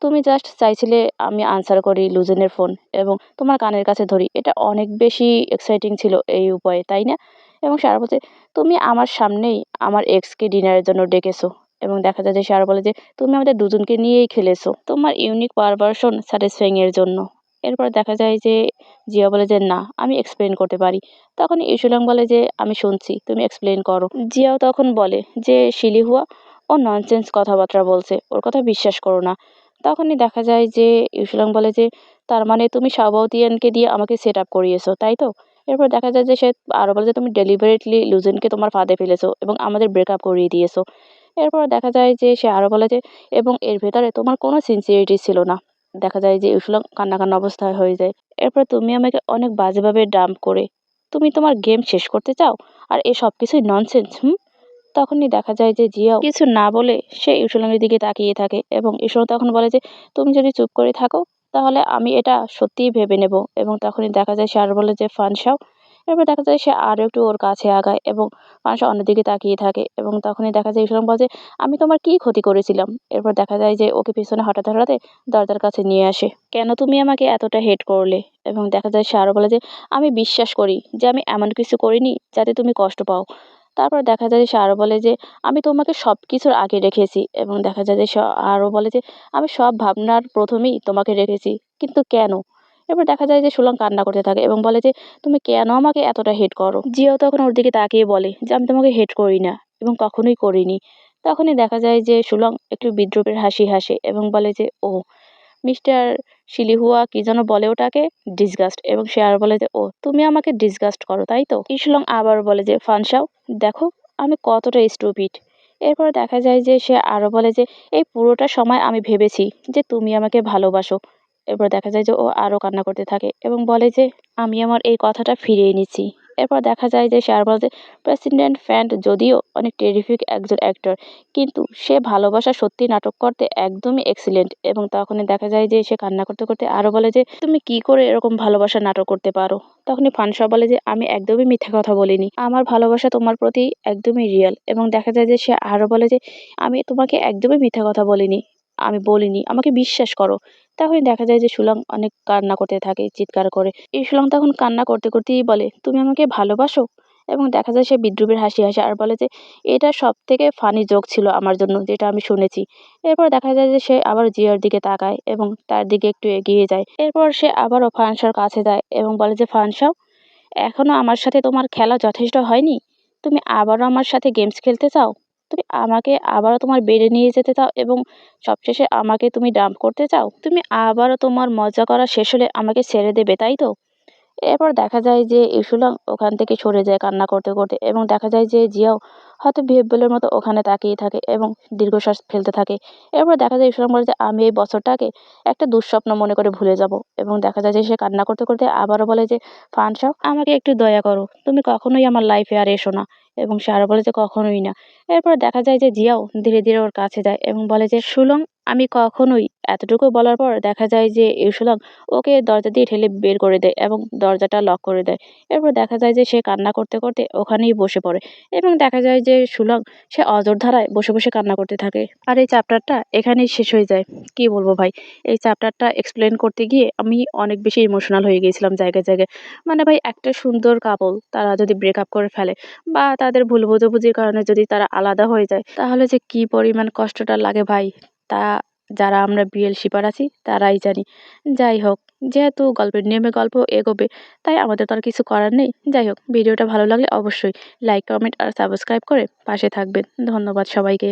তুমি জাস্ট চাইছিলে আমি আনসার করি লুজেনের ফোন এবং তোমার কানের কাছে ধরি, এটা অনেক বেশি এক্সাইটিং ছিল এই উপায়ে তাই না। এবং সে আরও বলছে তুমি আমার সামনেই আমার এক্সকে ডিনারের জন্য ডেকেছো। এবং দেখা যায় যে সে আরও বলে যে তুমি আমাদের দুজনকে নিয়েই খেলেছো তোমার ইউনিক পারভার্সন স্যাটিসফাইং এর জন্য। এরপর দেখা যায় যে জিয়া বলে যে না, আমি এক্সপ্লেন করতে পারি। তখন ইউসুলাং বলে যে আমি শুনছি, তুমি এক্সপ্লেন করো। জিয়াও তখন বলে যে শিলিহুয়া ও ননসেন্স কথাবার্তা বলছে, ওর কথা বিশ্বাস করো না। তখনই দেখা যায় যে ইউসুলাং বলে যে তার মানে তুমি শাওবাউতিয়ানকে দিয়ে আমাকে সেট আপ করিয়েছো তাই তো। এরপর দেখা যায় যে সে আরও বলে যে তুমি ডেলিভারেটলি লুজেনকে তোমার ফাঁদে ফেলেছো এবং আমাদের ব্রেকআপ করিয়ে দিয়েছো। এরপর দেখা যায় যে সে আরও বলে যে এবং এর ভেতরে তোমার কোনো সিনসিয়ারিটি ছিল না। দেখা যায় যে ইউসুলাং কান্না কান্না অবস্থায় হয়ে যায়। এরপর তুমি আমাকে অনেক বাজেভাবে ডাম্প করে তুমি তোমার গেম শেষ করতে চাও, আর এ সব কিছুই ননসেন্স। তখনই দেখা যায় যে জিয়াও কিছু না বলে সে ইউসুলাংয়ের দিকে তাকিয়ে থাকে এবং ইউসুলাং তখন বলে যে তুমি যদি চুপ করে থাকো তাহলে আমি এটা সত্যিই ভেবে নেব। এবং তখনই দেখা যায় সে আর বলে যে ফানসাও। এরপর দেখা যায় সে আরও একটু ওর কাছে আগায় এবং ফানসা অন্যদিকে তাকিয়ে থাকে। এবং তখনই দেখা যায় ইউসুলাং বলে যে আমি তোমার কি ক্ষতি করেছিলাম। এরপর দেখা যায় যে ওকে পিছনে হঠাৎ হঠাৎ দরজার কাছে নিয়ে আসে, কেন তুমি আমাকে এতটা হেট করলে। এবং দেখা যায় সে আরও বলে যে আমি বিশ্বাস করি যে আমি এমন কিছু করিনি যাতে তুমি কষ্ট পাও। তারপর দেখা যায় যে সে আরও বলে যে আমি তোমাকে সব কিছুর আগে রেখেছি। এবং দেখা যায় যে সে আরও বলে যে আমি সব ভাবনার প্রথমেই তোমাকে রেখেছি, কিন্তু কেন। এরপর দেখা যায় যে সুলং কান্না করতে থাকে এবং বলে যে তুমি কেন আমাকে এতটা হেট করো। জিয়াও তখন ওর দিকে তাকিয়ে বলে যে আমি তোমাকে হেট করি না এবং কখনোই করিনি। তখনই দেখা যায় যে সুলং একটু বিদ্রুপের হাসি হাসে এবং বলে যে ও মিস্টার শিলিহুয়া কি যেন বলে ওটাকে, ডিসগাস্ট। এবং সে আর বলে যে ও তুমি আমাকে ডিসগাস্ট করো তাই তো। ইসলং আবার বলে যে ফানসাও দেখো আমি কতটা স্টুপিড। এরপর দেখা যায় যে সে আরও বলে যে এই পুরোটা সময় আমি ভেবেছি যে তুমি আমাকে ভালোবাসো। এরপর দেখা যায় যে ও আরও কান্না করতে থাকে এবং বলে যে আমি আমার এই কথাটা ফিরিয়ে নিচ্ছি। এরপর দেখা যায় যে সে আর বলে যে প্রেসিডেন্ট ফ্যান্ট যদিও অনেক টেরিফিক একজন অ্যাক্টর, কিন্তু সে ভালোবাসা সত্যি নাটক করতে একদমই এক্সিলেন্ট। এবং তখনই দেখা যায় যে সে কান্না করতে করতে আরও বলে যে তুমি কি করে এরকম ভালোবাসা নাটক করতে পারো। তখনই ফানসা বলে যে আমি একদমই মিথ্যা কথা বলিনি, আমার ভালোবাসা তোমার প্রতি একদমই রিয়েল। এবং দেখা যায় যে সে আরও বলে যে আমি তোমাকে একদমই মিথ্যা কথা বলিনি, আমি বলিনি, আমাকে বিশ্বাস করো। তখনই দেখা যায় যে সুলং অনেক কান্না করতে থাকে চিৎকার করে। এই সুলং তখন কান্না করতে করতেই বলে তুমি আমাকে ভালোবাসো। এবং দেখা যায় সে বিদ্রুপের হাসি হাসে আর বলে যে এটা সব থেকে ফানি জোক ছিল আমার জন্য যেটা আমি শুনেছি। এরপর দেখা যায় যে সে আবার জিয়ার দিকে তাকায় এবং তার দিকে একটু এগিয়ে যায়। এরপর সে আবারও ফানসার কাছে যায় এবং বলে যে ফানসাও এখনো আমার সাথে তোমার খেলা যথেষ্ট হয়নি, তুমি আবারও আমার সাথে গেমস খেলতে চাও, তুমি আমাকে আবারও তোমার বেডে নিয়ে যেতে চাও এবং সবশেষে আমাকে তুমি ডাম্প করতে চাও, তুমি আবারও তোমার মজা করা শেষ হলে আমাকে ছেড়ে দেবে তাই তো। এরপর দেখা যায় যে ইসুলাং ওখান থেকে সরে যায় কান্না করতে করতে। এবং দেখা যায় যে জিয়াও হয়তো বিহেভিয়ারের মতো ওখানে তাকিয়ে থাকে এবং দীর্ঘশ্বাস ফেলতে থাকে। এরপর দেখা যায় ইসুলাং বলে যে আমি এই বছরটাকে একটা দুঃস্বপ্ন মনে করে ভুলে যাব। এবং দেখা যায় যে সে কান্না করতে করতে আবারও বলে যে ফানসাও আমাকে একটু দয়া করো, তুমি কখনোই আমার লাইফে আর এসো না। এবং সে আরও বলে যে কখনোই না। এরপর দেখা যায় যে জিয়াও ধীরে ধীরে ওর কাছে যায় এবং বলে যে সুলং আমি কখনোই। এতটুকু বলার পর দেখা যায় যে ইউসুলাং ওকে দরজা দিয়ে ঠেলে বের করে দেয় এবং দরজাটা লক করে দেয়। এরপর দেখা যায় যে সে কান্না করতে করতে ওখানেই বসে পড়ে এবং দেখা যায় যে সুলং সে অজর ধারায় বসে বসে কান্না করতে থাকে। আর এই চ্যাপ্টারটা এখানেই শেষ হয়ে যায়। কি বলবো ভাই, এই চ্যাপ্টারটা এক্সপ্লেন করতে গিয়ে আমি অনেক বেশি ইমোশনাল হয়ে গিয়েছিলাম জায়গায় জায়গায়। মানে ভাই একটা সুন্দর কাপল তারা যদি ব্রেকআপ করে ফেলে বা তাদের ভুল বোঝাবুঝির কারণে যদি তারা আলাদা হয়ে যায় তাহলে যে কি পরিমাণ কষ্টটা লাগে ভাই, তা যারা আমরা বিএল শিপার আছি তারাই জানি। যাই হোক, যেহেতু গল্পের নিয়মে গল্প এগোবে, তাই আমাদের তো আর কিছু করার নেই। যাই হোক, ভিডিওটা ভালো লাগলে অবশ্যই লাইক, কমেন্ট আর সাবস্ক্রাইব করে পাশে থাকবেন। ধন্যবাদ সবাইকে।